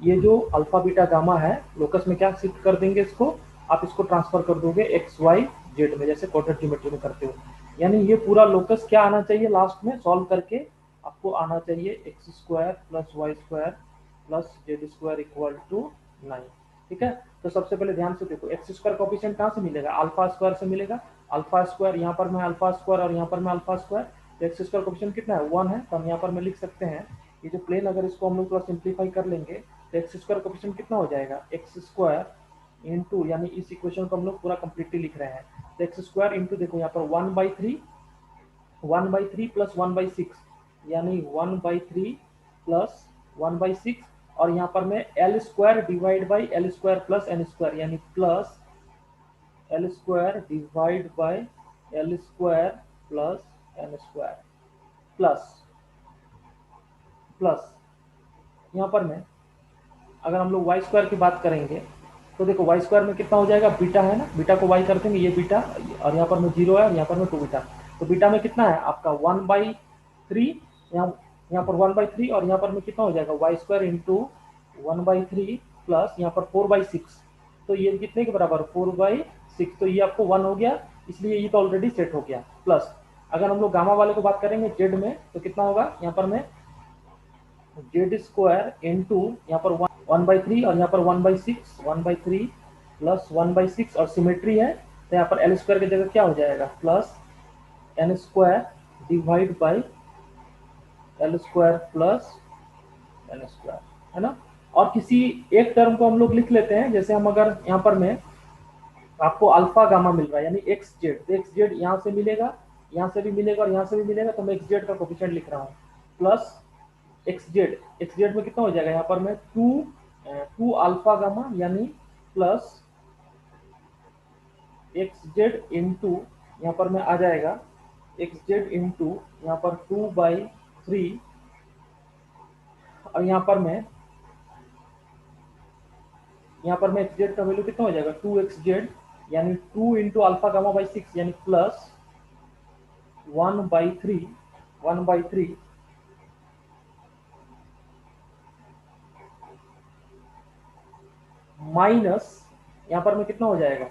Speaker 1: ये जो अल्फा बीटा गामा है लोकस में क्या शिफ्ट कर देंगे इसको, आप इसको ट्रांसफर कर दोगे एक्स वाई जेड में, जैसे क्वाड्रेटिक ज्योमेट्री में करते हो। यानी ये पूरा लोकस क्या आना चाहिए लास्ट में सॉल्व करके, आपको आना चाहिए x square plus y square plus z square equal to 9। ठीक है, तो सबसे पहले ध्यान से देखो, एक्स स्क्वायर कोफिशिएंट कहाँ से मिलेगा, अल्फा स्क्वायर से मिलेगा। अल्फा स्क्वायर यहाँ पर मैं अल्फा स्क्वायर और यहाँ पर मैं अल्फा स्क्वायर, तो एक्स स्क्वायर कोफिशिएंट कितना है 1 है, तो हम यहाँ पर मैं लिख सकते हैं ये जो प्लेन, अगर इसको हम लोग थोड़ा सिंप्लीफाई कर लेंगे तो एक्स स्क्वायर कोफिशिएंट कितना हो जाएगा, एक्स स्क्वायर इंटू, यानी इस इक्वेशन को हम लोग पूरा कंप्लीटली लिख रहे हैं, तो एक्स स्क्वायर इंटू देखो यहाँ पर 1/3 प्लस 1/6, यानी 1/3 प्लस 1/6, और यहाँ पर मैं L square divide by L square plus N square, यानी plus L square divide by L square plus N square plus plus यहाँ पर मैं अगर हम लोग वाई स्क्वायर की बात करेंगे तो देखो वाई स्क्वायर में कितना हो जाएगा, बीटा है ना, बीटा को वाई कर देंगे, ये बीटा, और यहाँ पर में 0 है और यहाँ पर में 2 बीटा, तो बीटा में कितना है आपका 1/3, यहाँ पर 1/3, और यहाँ पर में कितना हो जाएगा वाई स्क्वायर इंटू 1/3 प्लस यहाँ पर 4/6, तो ये कितने के बराबर 4/6, तो ये आपको 1 हो गया, इसलिए ये तो ऑलरेडी सेट हो गया। प्लस अगर हम लोग गामा वाले को बात करेंगे जेड में, तो कितना होगा यहाँ पर में जेड स्क्वायर इंटू यहाँ पर 1/3 और यहाँ पर 1/3 प्लस 1/6, और सिमेट्री है तो यहाँ पर एल स्क्वायर की जगह क्या हो जाएगा plus N square divide by L square plus N square, है ना। और किसी एक टर्म को हम लोग लिख लेते हैं, जैसे हम अगर यहाँ पर में आपको अल्फा गामा मिल रहा है यानी एक्स जेड, तो एक्स जेड यहाँ से मिलेगा, यहाँ से भी मिलेगा और यहाँ से भी मिलेगा, तो मैं एक्स जेड का कोफिशिएंट लिख रहा हूँ प्लस एक्स जेड में कितना हो जाएगा यहाँ पर मैं 2 अल्फा गामा, यानी प्लस एक्स जेड इंटू यहाँ पर में आ जाएगा एक्स जेड इंटू यहाँ पर 2/3, और यहाँ पर मैं एक्स जेड का वैल्यू कितना हो जाएगा 2xz, यानी 2 इंटू अल्फा गामा बाई 6, यानी प्लस 1/3 माइनस यहाँ पर में कितना हो जाएगा,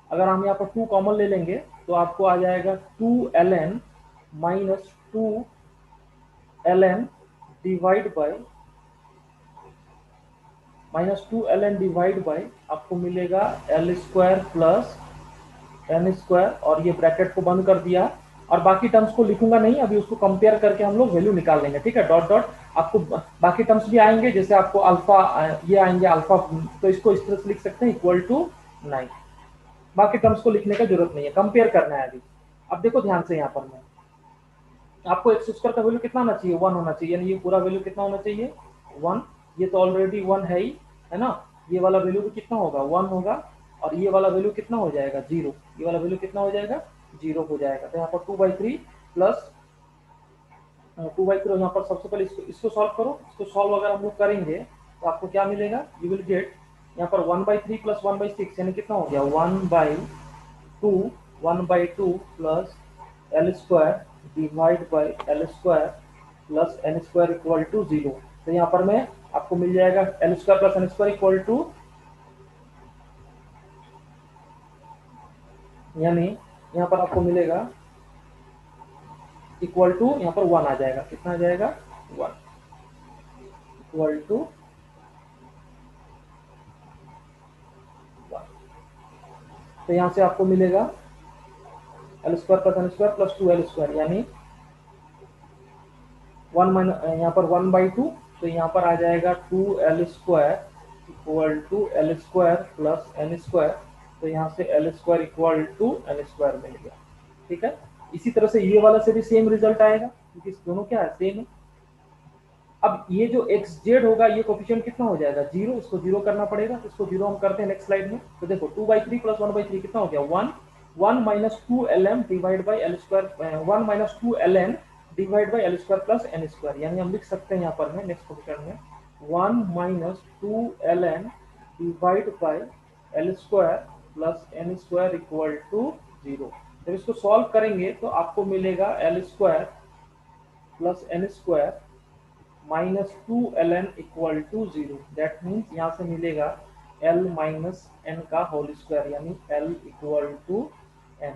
Speaker 1: अगर हम यहाँ पर 2 कॉमन ले लेंगे तो आपको आ जाएगा 2ln minus 2ln divide by आपको मिलेगा l square plus N square, और ये ब्रैकेट को बंद कर दिया, और बाकी टर्म्स को लिखूंगा नहीं, अभी उसको कंपेयर करके हम लोग वैल्यू निकाल लेंगे। ठीक है, डॉट डॉट आपको बाकी टर्म्स भी आएंगे, जैसे आपको अल्फा ये आएंगे अल्फा, तो इसको इस तरह से लिख सकते हैं इक्वल टू 9, बाकी टर्म्स को लिखने का जरूरत नहीं है, कंपेयर करना है अभी। अब देखो ध्यान से, यहाँ पर मैं आपको एक्स स्क्वायर का वैल्यू कितना होना चाहिए 1 होना चाहिए, यानी ये पूरा वैल्यू कितना होना चाहिए 1, ये तो ऑलरेडी 1 है ही, है ना, ये वाला वैल्यू भी कितना होगा 1 होगा, और ये वाला वैल्यू कितना हो जाएगा 0, ये वाला वैल्यू कितना हो जाएगा 0 हो जाएगा, तो यहाँ पर 2/3 प्लस 2/3, यहाँ पर सबसे पहले इसको सॉल्व करो, इसको सॉल्व अगर हम लोग करेंगे तो आपको क्या मिलेगा, यू विल गेट यहाँ पर 1/3 प्लस 1/6, यानी कितना हो गया 1/2 plus L square divide by L square plus N square equal to 0, तो यहाँ पर मैं आपको मिल जाएगा l square plus N square equal to, यानी यहाँ पर आपको मिलेगा इक्वल टू, यहाँ पर 1 आ जाएगा, कितना आ जाएगा 1 इक्वल टू 1, तो यहाँ से आपको मिलेगा l square plus N square plus 2l square, यानी 1 माइनस यहाँ पर 1/2, तो यहाँ पर आ जाएगा 2l square equal to L square plus N square, तो यहाँ से L square equal to N square मिल गया। ठीक है, इसी तरह से ये वाला से भी सेम रिजल्ट आएगा, क्योंकि दोनों क्या है सेम है। अब ये जो एक्स जेड होगा ये कोफिशिएंट कितना हो जाएगा 0, इसको 0 करना पड़ेगा, तो इसको 0 हम करते हैं नेक्स्ट स्लाइड में। तो देखो 2/3 प्लस 1/3 कितना हो गया 1 minus 2ln divide by L square, 1 minus 2ln divide by L square plus N square, यानी हम लिख सकते हैं यहाँ पर में नेक्स्ट कोफिशिएंट में 1 minus 2ln divide by L square plus N square equal to 0। जब इसको सॉल्व करेंगे तो आपको मिलेगा l square plus N square minus 2ln equal to 0, that means यहाँ से मिलेगा l माइनस n का होल स्क्वायर, यानी l equal to n,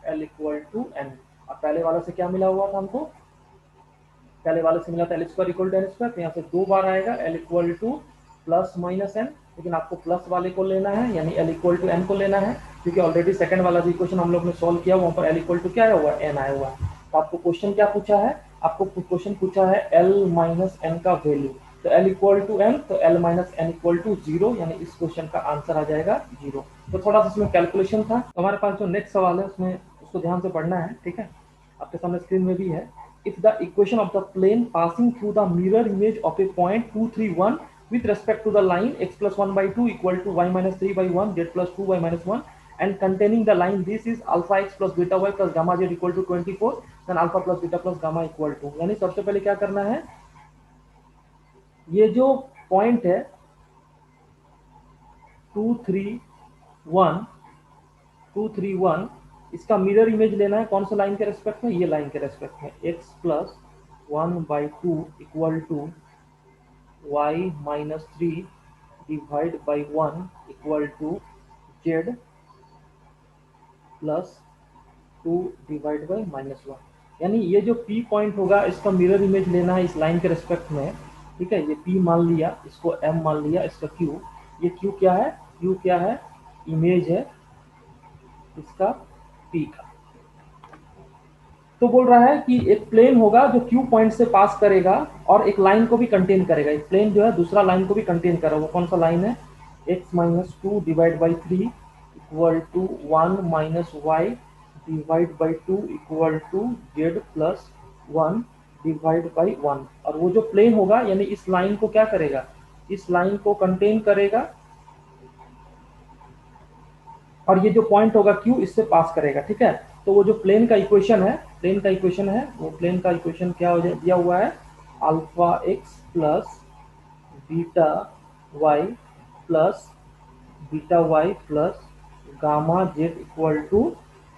Speaker 1: l equal to n। अब पहले वाला से क्या मिला हुआ था हमको, पहले वाले से मिला था l square equal to N square, तो यहाँ से 2 बार आएगा l equal to plus minus n, लेकिन आपको प्लस वाले को लेना है यानी एल इक्वल टू एन को लेना है, क्योंकि ऑलरेडी सेकंड वाला जो इक्वेशन हम लोग ने सॉल्व किया वहाँ पर एल इक्वल टू क्या आया हुआ है, एन आया हुआ है। तो आपको क्वेश्चन क्या पूछा है, आपको क्वेश्चन पूछा है एल माइनस एन का वैल्यू, तो एल इक्वल टू एन, तो l minus n equal to 0, यानी इस क्वेश्चन का आंसर आ जाएगा 0। तो थोड़ा सा इसमें कैलकुलेशन था। तो हमारे पास जो नेक्स्ट सवाल है उसमें उसको ध्यान से पढ़ना है, ठीक है, आपके सामने स्क्रीन में भी है। If the equation of the plane passing through the mirror image of a point 2, 3, 1 with respect to the line x plus 1 by 2 equal to y minus 3 by 1 z plus 2 y minus 1 and containing the line this is alpha x plus beta y plus gamma z equal to 24, then alpha plus beta plus gamma equal to, यानी सबसे पहले क्या करना है, ये जो पॉइंट है 2, 3, 1 2, 3, 1, इसका मिरर इमेज लेना है, कौन सा लाइन के रेस्पेक्ट में, ये लाइन के रेस्पेक्ट में, x plus 1/2 equal to y minus 3 divide by 1 equal to z plus 2 divide by -1, यानी ये जो p पॉइंट होगा इसका मिरर इमेज लेना है इस लाइन के रेस्पेक्ट में, ठीक है। ये p मान लिया, इसको m मान लिया, इसका q, ये q क्या है, q क्या है, इमेज है इसका p का। तो बोल रहा है कि एक प्लेन होगा जो Q पॉइंट से पास करेगा और एक लाइन को भी कंटेन करेगा, एक प्लेन जो है दूसरा लाइन को भी कंटेन करेगा, वो कौन सा लाइन है, x minus 2 divide by 3 equal to 1 minus y divide by 2 equal to z plus 1 divide by 1, और वो जो प्लेन होगा यानी इस लाइन को क्या करेगा, इस लाइन को कंटेन करेगा, और ये जो पॉइंट होगा Q इससे पास करेगा, ठीक है। तो वो जो प्लेन का इक्वेशन है, प्लेन का इक्वेशन है, वो प्लेन का इक्वेशन क्या हो दिया हुआ है, alpha x plus beta y plus beta y plus gamma z equal to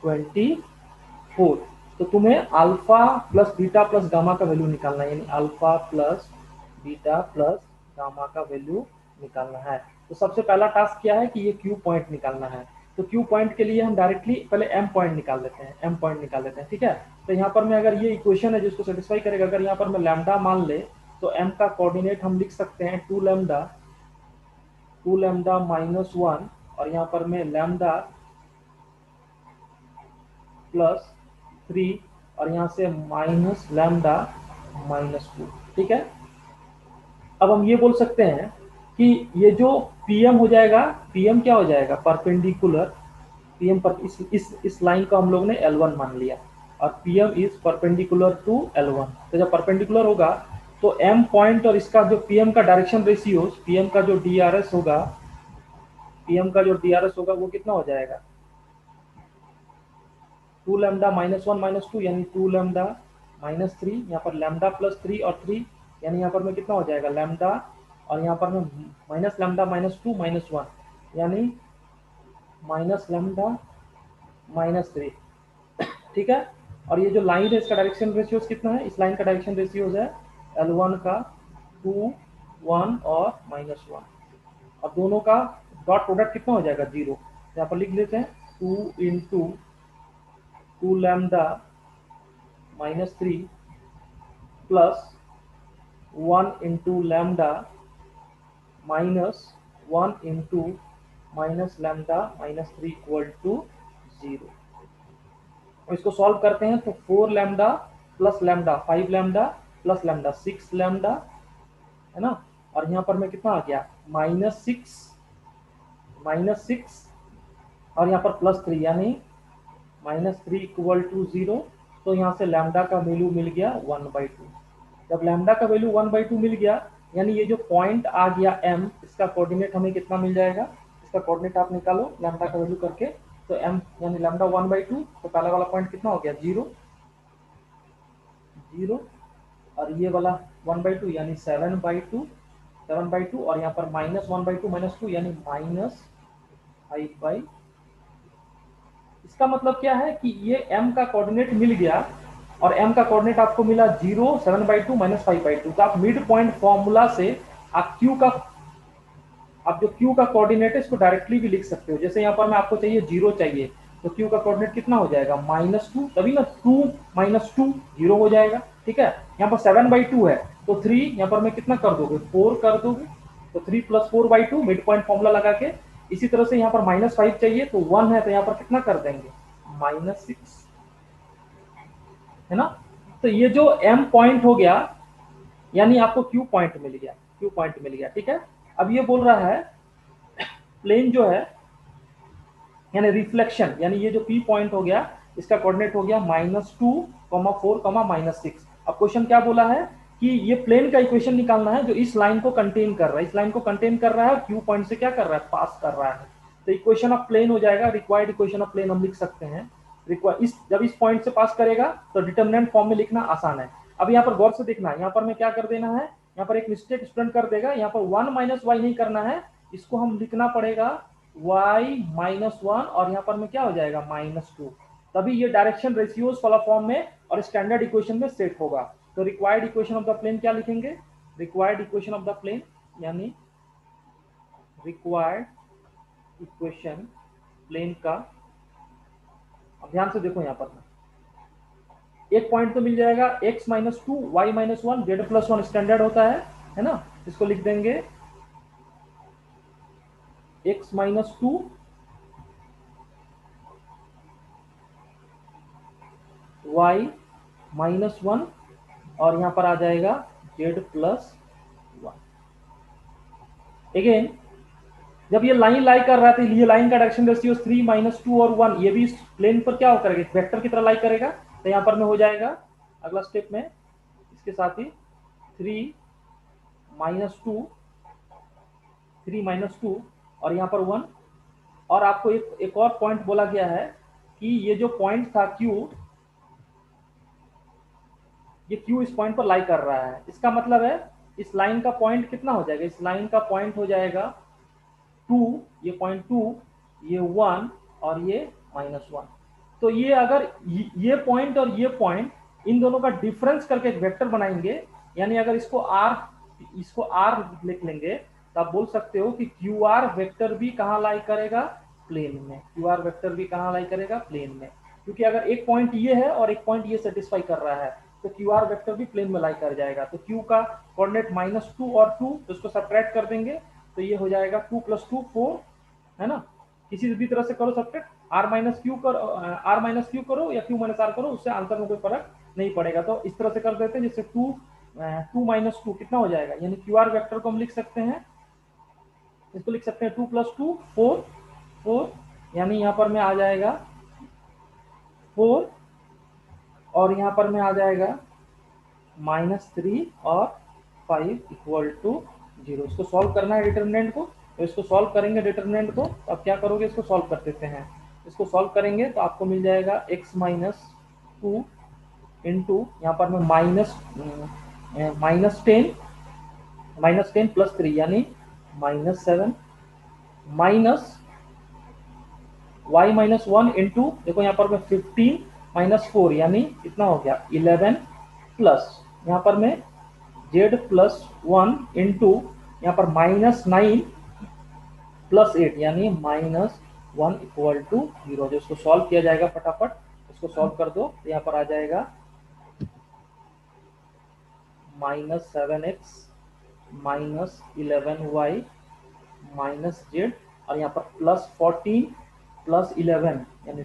Speaker 1: 24। तो तुम्हें alpha plus beta plus gamma का वैल्यू निकालना है, यानी alpha plus beta plus gamma का वैल्यू निकालना है। तो सबसे पहला टास्क क्या है कि ये क्यू पॉइंट निकालना है। तो क्यू पॉइंट के लिए हम डायरेक्टली पहले एम पॉइंट निकाल लेते हैं, एम पॉइंट निकाल लेते हैं, ठीक है। तो यहाँ पर मैं अगर ये इक्वेशन है जिसको सेटिस्फाई करेगा, अगर यहाँ पर मैं लैम्डा मान ले तो एम का कोऑर्डिनेट हम लिख सकते हैं 2 लैम्डा माइनस 1, और यहाँ पर मैं लैम्डा प्लस 3 और यहाँ से माइनस लैम्डा माइनस 2, ठीक है। अब हम ये बोल सकते हैं कि ये जो PM हो जाएगा, PM क्या हो जाएगा, परपेंडिकुलर, PM पर इस लाइन को हम लोग ने L1 मान लिया, और PM is perpendicular to L1। तो जब परपेंडिकुलर होगा तो M पॉइंट और इसका जो PM का डायरेक्शन रेशियो, PM का जो DRS होगा, PM का जो DRS होगा वो कितना हो जाएगा, 2 लैम्डा माइनस 1 माइनस 2, यानी 2 लैम्डा माइनस 3, यहाँ पर लैम्डा प्लस 3 और 3, यानी यहाँ पर में कितना हो जाएगा लैम्डा, और यहाँ पर में माइनस लैम्डा माइनस 2 माइनस 1, यानी माइनस लैम्डा माइनस 3, ठीक है। और ये जो लाइन है इसका डायरेक्शन रेशियोज कितना है, इस लाइन का डायरेक्शन रेशियोज है L1 का 2, 1 और -1, और दोनों का डॉट प्रोडक्ट कितना हो जाएगा 0। यहाँ पर लिख लेते हैं 2 into 2 lambda minus 3 plus 1 into lambda minus 1 into minus lambda minus 3 equal to 0। इसको सॉल्व करते हैं तो 4 lambda plus lambda 5 lambda plus lambda 6 lambda, है ना, और यहाँ पर में कितना आ गया -6 और यहाँ पर +3, यानी -3 इक्वल टू 0। तो यहाँ से लैम्डा का वैल्यू मिल गया 1/2। जब लैम्डा का वैल्यू 1/2 मिल गया, यानी ये जो पॉइंट आ गया M, इसका कोऑर्डिनेट हमें कितना मिल जाएगा, इसका कोऑर्डिनेट आप निकालो लैम्डा का वैल्यू करके, तो M यानी लैम्डा 1/2, तो पहला वाला पॉइंट कितना हो गया 0, और ये वाला 1/2 यानी 7/2, और यहाँ पर -1/2 -2 यानी -5/, इसका मतलब क्या है कि ये M का कोऑर्डिनेट मिल गया, और M का कोऑर्डिनेट आपको मिला 0, 7/2 -5/2। तो आप मिड पॉइंट फॉर्मूला से आप जो Q का कोऑर्डिनेट है इसको डायरेक्टली भी लिख सकते हो। जैसे यहाँ पर मैं आपको चाहिए 0 चाहिए, तो क्यू का कोऑर्डिनेट कितना हो जाएगा -2, तभी ना 2 -2 0 हो जाएगा। ठीक है, यहाँ पर 7/2 है तो 3 यहाँ पर मैं कितना कर दोगे 4 कर दोगे, तो 3 + 4/2 मिड पॉइंट फॉर्मूला लगा के। इसी तरह से यहाँ पर -5 चाहिए तो 1 है तो यहाँ पर कितना कर देंगे -6, है ना। तो ये जो m पॉइंट हो गया यानी आपको q पॉइंट मिल गया, q पॉइंट मिल गया। ठीक है, अब ये बोल रहा है प्लेन जो है यानी रिफ्लेक्शन, यानी ये जो p पॉइंट हो गया इसका कोऑर्डिनेट हो गया -2, 4, -6। अब क्वेश्चन क्या बोला है कि ये प्लेन का इक्वेशन निकालना है जो इस लाइन को कंटेन कर रहा है, इस लाइन को कंटेन कर रहा है और q पॉइंट से क्या कर रहा है पास कर रहा है। तो इक्वेशन ऑफ प्लेन हो जाएगा, रिक्वायर्ड इक्वेशन ऑफ प्लेन हम लिख सकते हैं। जब इस पॉइंट से पास करेगा तो डिटरमिनेंट फॉर्म में लिखना आसान है। अब यहाँ पर गौर से देखना, यहाँ पर मैं क्या कर देना है, यहाँ पर एक मिस्टेक स्टूडेंट कर देगा, यहाँ पर 1 - y नहीं करना है, इसको हम लिखना पड़ेगा y -1 और यहाँ पर में क्या हो जाएगा -2, तभी ये डायरेक्शन रेशियोज वाला फॉर्म में और स्टैंडर्ड इक्वेशन में सेट होगा। तो required equation of the plane क्या लिखेंगे, required equation of the plane यानी रिक्वायर्ड इक्वेशन प्लेन का, अब ध्यान से देखो यहाँ पर एक पॉइंट तो मिल जाएगा x -2 y -1 z+1 स्टैंडर्ड होता है ना। इसको लिख देंगे x -2 y -1 और यहाँ पर आ जाएगा z+1। अगेन जब ये लाइन लाई कर रहा था, ये लाइन का डायरेक्शन रेशियो 3 -2 और 1, ये भी इस प्लेन पर क्या करेगा वेक्टर की तरह लाई करेगा। तो यहाँ पर में हो जाएगा अगला स्टेप में इसके साथ ही 3 -2 और यहाँ पर 1। और आपको एक और पॉइंट बोला गया है कि ये जो पॉइंट था Q, ये Q इस पॉइंट पर लाई कर रहा है, इसका मतलब है इस लाइन का पॉइंट कितना हो जाएगा, इस लाइन का पॉइंट हो जाएगा 2, ये पॉइंट 2, ये 1 और ये -1। तो ये अगर ये पॉइंट और ये पॉइंट इन दोनों का डिफरेंस करके एक वेक्टर बनाएंगे, यानी अगर इसको R लिख लेंगे तो आप बोल सकते हो कि QR वेक्टर भी कहाँ लाई करेगा प्लेन में, QR वेक्टर भी कहाँ लाई करेगा प्लेन में, क्योंकि अगर एक पॉइंट ये है और एक पॉइंट ये सेटिस्फाई कर रहा है तो QR वेक्टर भी प्लेन में लाई कर जाएगा। तो Q का कोऑर्डिनेट -2 और 2, तो इसको सब्ट्रैक्ट कर देंगे तो ये हो जाएगा 2 + 2 4, है ना। किसी भी तरह से करो सब्ट्रैक्ट, R - Q करो या Q - R करो, उससे आंसर में कोई फर्क नहीं पड़ेगा। तो इस तरह से कर देते हैं, जैसे 2 - 2 कितना हो जाएगा, यानी QR वेक्टर को हम लिख सकते हैं, इसको लिख सकते हैं 2 + 2 4, यानी यहाँ पर में आ जाएगा 4 और यहाँ पर में आ जाएगा -3 और 5 = 0। इसको सॉल्व करना है डिटरमिनेंट को, तो इसको सॉल्व करेंगे डिटरमिनेंट को। तो आप क्या करोगे, इसको सॉल्व कर देते हैं। इसको सॉल्व करेंगे तो आपको मिल जाएगा x -2 इंटू यहाँ पर में -10 + 3 यानी -7 माइनस y -1 इंटू देखो यहाँ पर में 15 - 4 यानी कितना हो गया 11 प्लस यहाँ पर में z+1 इंटू यहाँ पर -9 + 8 यानी -1 = 0। जो इसको सॉल्व किया जाएगा फटाफट, इसको सॉल्व कर दो तो यहाँ पर आ जाएगा -7x -11y -z और यहाँ पर +14 + 11 यानी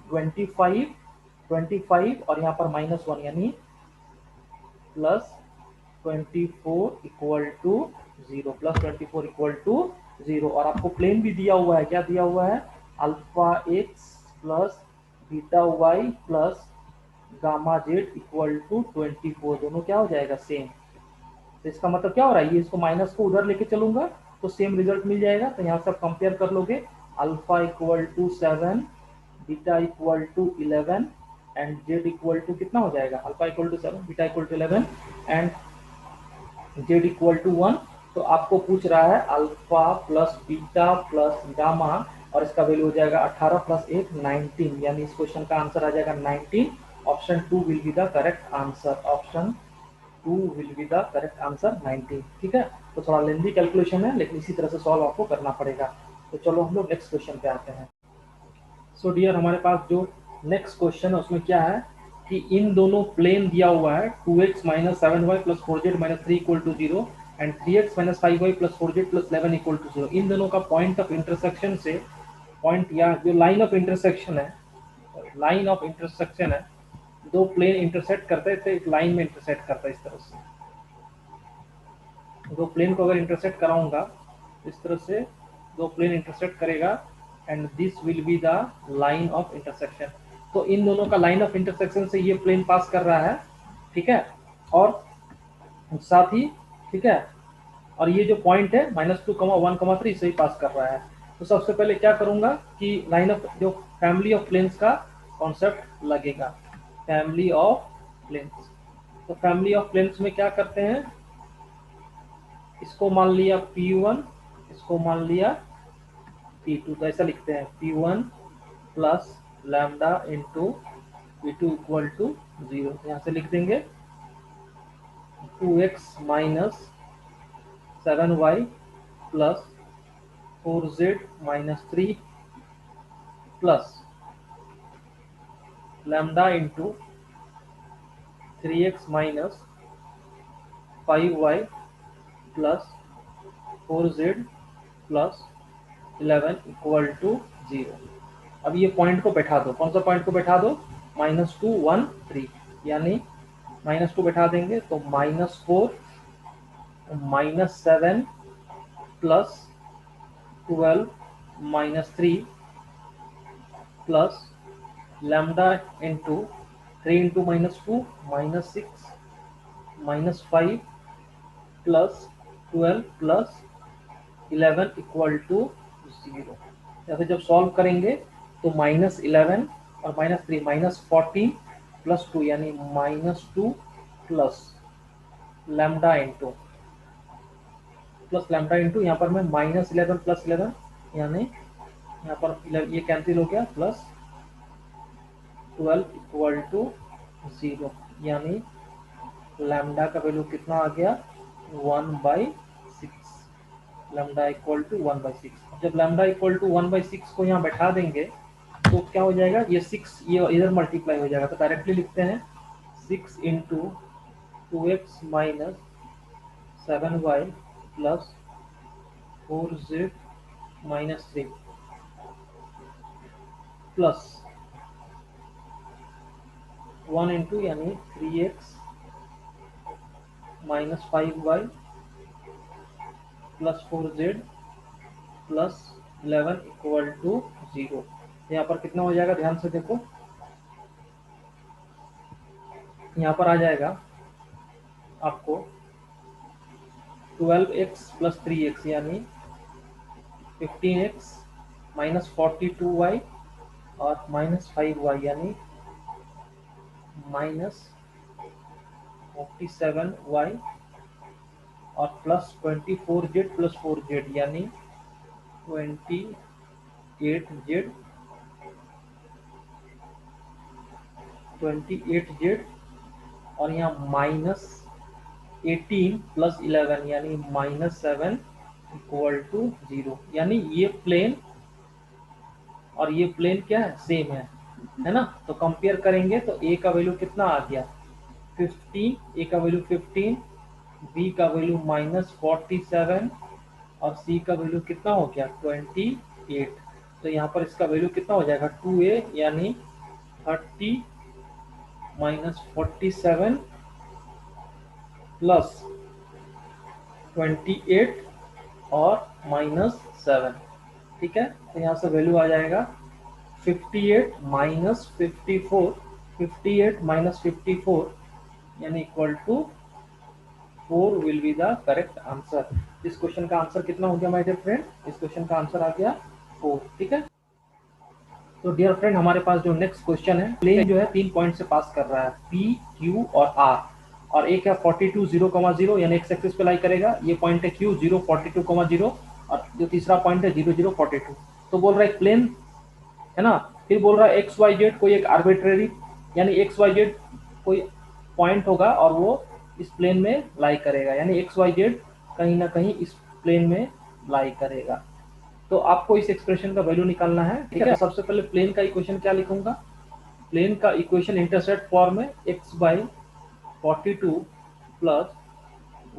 Speaker 1: 25 और यहाँ पर -1 यानी +24 = 0, +24 = 0। और आपको प्लेन भी दिया हुआ है, क्या दिया हुआ है, α x + βy + γz = 24, दोनों क्या हो जाएगा सेम। तो इसका मतलब क्या हो रहा है, ये इसको माइनस को उधर लेके चलूंगा तो सेम रिजल्ट मिल जाएगा। तो यहाँ से आप कंपेयर कर लोगे, α = 7, β = 11 एंड z कितना हो जाएगा, α = 7, β = 11 एंड z = 1। तो आपको पूछ रहा है alpha plus beta plus gamma और इसका वैल्यू हो जाएगा 18 + 1 19, यानी इस क्वेश्चन का आंसर आ जाएगा 19। Option 2 will be the correct answer, option 2 will be the correct answer 19। ठीक है, तो थोड़ा लेंथी कैलकुलेशन है लेकिन इसी तरह से सॉल्व आपको करना पड़ेगा। तो चलो हम लोग नेक्स्ट क्वेश्चन पे आते हैं। सो डियर, हमारे पास जो नेक्स्ट क्वेश्चन है उसमें क्या है कि इन दोनों प्लेन दिया हुआ है 2x minus 7y plus 4z minus 3 equal to 0 and 3x minus 5y plus 4z plus 11 equal to 0। इन दोनों का पॉइंट ऑफ इंटरसेक्शन से, पॉइंट या जो लाइन ऑफ इंटरसेक्शन है, लाइन ऑफ इंटरसेक्शन है, दो प्लेन इंटरसेक्ट करते हैं तो एक लाइन में इंटरसेक्ट करता है। इस तरह से दो प्लेन को अगर इंटरसेक्ट कराऊंगा, इस तरह से दो प्लेन इंटरसेक्ट करेगा and this will be the line of intersection. तो इन दोनों का लाइन ऑफ इंटरसेक्शन से ये प्लेन पास कर रहा है, ठीक है, और साथ ही, ठीक है, और ये जो पॉइंट है -2, 1, 3 से ही पास कर रहा है। तो सबसे पहले क्या करूंगा कि लाइन ऑफ जो फैमिली ऑफ प्लेन्स का कॉन्सेप्ट लगेगा। फैमिली ऑफ प्लेन्स, तो फैमिली ऑफ प्लेन्स में क्या करते हैं, इसको मान लिया P1, इसको मान लिया P2, तो ऐसा लिखते हैं P1 plus lambda into P2 equal to 0। यहाँ से लिख देंगे 2x minus 7y plus 4z minus 3 plus lambda into 3x minus 5y plus 4z plus 11 equal to 0। अब ये पॉइंट को बैठा दो, कौन सा पॉइंट को बैठा दो, -2, 1, 3, यानी -2 बैठा देंगे तो -4 -7 plus 12 -3 plus lambda into 3 into -2 -6 -5 plus 12 plus 11 equal to 0। जैसे जब सॉल्व करेंगे तो -11 और -3 -14 प्लस 2 यानी -2 प्लस लैम्डा इंटू यहाँ पर मैं -11 प्लस 11 यानी यहाँ पर ये कैंसिल हो गया, प्लस 12 इक्वल टू 0, यानी लैम्डा का वैल्यू कितना आ गया, 1/6। Lambda equal to 1/6। जब लैम्डा इक्वल टू 1/6 को यहाँ बैठा देंगे तो क्या हो जाएगा, ये 6 ये इधर मल्टीप्लाई हो जाएगा, तो डायरेक्टली लिखते हैं 6 into 2x minus 7y plus 4z minus 3 plus 1 into यानी 3x minus 5y plus 4z plus 11 equal to 0। यहाँ पर कितना हो जाएगा, ध्यान से देखो, यहाँ पर आ जाएगा आपको 12x प्लस 3x यानी 15x माइनस 42y और माइनस 5y यानी माइनस 47y और प्लस 24z प्लस 4z यानी 28z और यहाँ -18 प्लस 11 यानी -7 इक्वल टू 0। यानी ये प्लेन और ये प्लेन क्या है, सेम है ना। तो कंपेयर करेंगे तो a का वैल्यू कितना आ गया 15, a का वैल्यू 15, b का वैल्यू -47 और c का वैल्यू कितना हो गया 28। तो यहाँ पर इसका वैल्यू कितना हो जाएगा 2a यानी 30 -47 प्लस 28 और -7, ठीक है। तो यहाँ से वैल्यू आ जाएगा 58 माइनस 54, 58 माइनस 54 यानी equal to 4 will be the correct answer. इस क्वेश्चन का आंसर कितना हो गया माय डियर फ्रेंड, इस क्वेश्चन का आंसर आ गया 4, ठीक है। तो डियर फ्रेंड, हमारे पास जो नेक्स्ट क्वेश्चन है, प्लेन जो है 3 पॉइंट से पास कर रहा है P, Q और R, और एक है 42 0,0 यानी एक्स एक्सिस पे लाई करेगा, ये पॉइंट है Q 0 42, 0 और जो तीसरा पॉइंट है 0 0 42। तो बोल रहा है प्लेन है ना, फिर बोल रहा है एक्स वाई जेड कोई एक आर्बिट्रेरी यानी एक्स वाई जेड कोई पॉइंट होगा और वो इस प्लेन में लाई करेगा, यानी एक्स वाई जेड कहीं ना कहीं इस प्लेन में लाई करेगा। तो आपको इस एक्सप्रेशन का वैल्यू निकालना है, ठीक है। सबसे पहले प्लेन का इक्वेशन क्या लिखूंगा, प्लेन का इक्वेशन इंटरसेप्ट फॉर्म में x/42 प्लस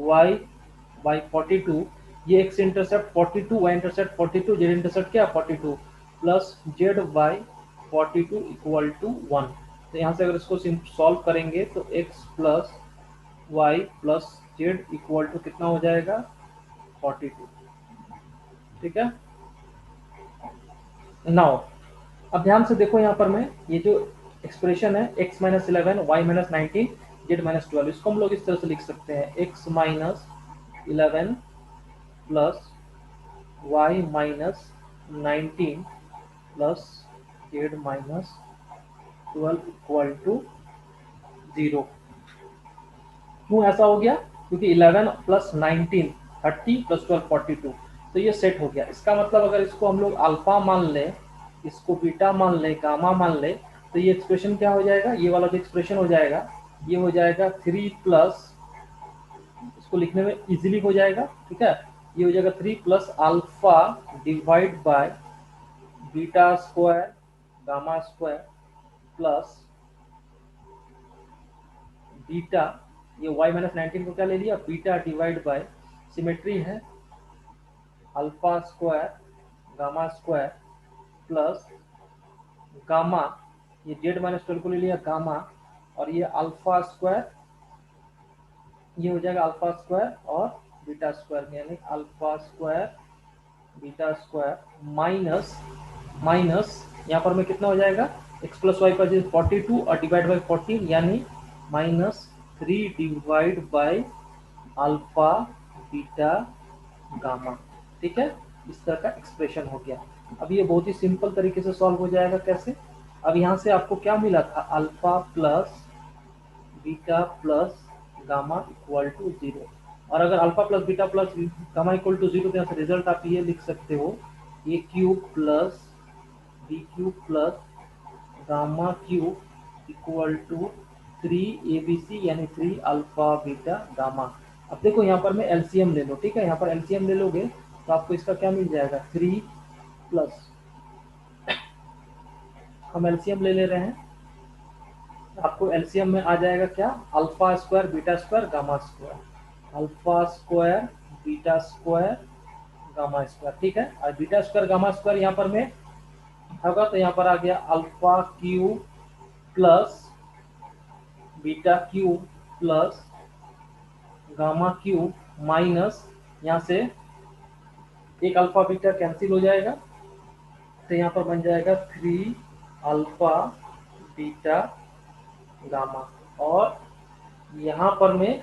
Speaker 1: y/42, ये x intercept 42, y intercept 42, z intercept क्या 42 प्लस z/42 इक्वल टू 1। तो यहाँ से अगर इसको सॉल्व करेंगे तो x plus y plus z equal to कितना हो जाएगा 42, ठीक है। नाउ अब ध्यान से देखो, यहाँ पर मैं ये जो एक्सप्रेशन है x minus 11 y minus 19 z minus 12, इसको हम लोग इस तरह से लिख सकते हैं x minus 11 plus y minus 19 plus z minus 12 equal to 0। क्यों ऐसा हो गया, क्योंकि 11 प्लस 19 30 प्लस 12 42, तो ये सेट हो गया। इसका मतलब अगर इसको हम लोग अल्फा मान लें, इसको बीटा मान लें, गामा मान लें, तो ये एक्सप्रेशन क्या हो जाएगा, ये वाला जो एक्सप्रेशन हो जाएगा ये हो जाएगा 3 प्लस, इसको लिखने में इजीली हो जाएगा, ठीक है। ये हो जाएगा 3 plus alpha divide by beta square gamma square plus beta, ये y माइनस 19 को क्या ले लिया बीटा डिवाइड बाय सिमेट्री है alpha square gamma square plus gamma, ये z माइनस 12 को ले लिया गामा, और ये अल्फा स्क्वायर, ये हो जाएगा अल्फा स्क्वायर और बीटा स्क्वायर, यानी alpha square beta square minus minus यहाँ पर में कितना हो जाएगा x प्लस वाई पर 42 और डिवाइड बाई 14, यानी minus 3 divide by alpha beta gamma, ठीक है। इस तरह का एक्सप्रेशन हो गया। अब ये बहुत ही सिंपल तरीके से सॉल्व हो जाएगा। कैसे, अब यहाँ से आपको क्या मिला था, alpha plus beta plus gamma equal to 0, और अगर alpha plus beta plus gamma equal to 0 तो यहाँ से रिजल्ट आप ये लिख सकते हो, A cube plus B cube plus gamma cube equal to 3abc, यानी 3 अल्फा बीटा गामा। अब देखो यहाँ पर मैं एलसीएम ले लो, ठीक है। यहाँ पर एलसीएम ले लोगे तो आपको इसका क्या मिल जाएगा 3 प्लस, हम एलसीएम ले ले रहे हैं, आपको एलसीएम में आ जाएगा क्या, alpha square beta square gamma square, alpha square beta square gamma square, ठीक है। और बीटा स्क्वायर गामा स्क्वायर यहाँ पर में होगा तो यहाँ पर आ गया alpha cube plus beta cube plus gamma cube minus, यहाँ से एक अल्फा बीटा कैंसिल हो जाएगा, तो यहाँ पर बन जाएगा 3 अल्फा बीटा गामा, और यहाँ पर में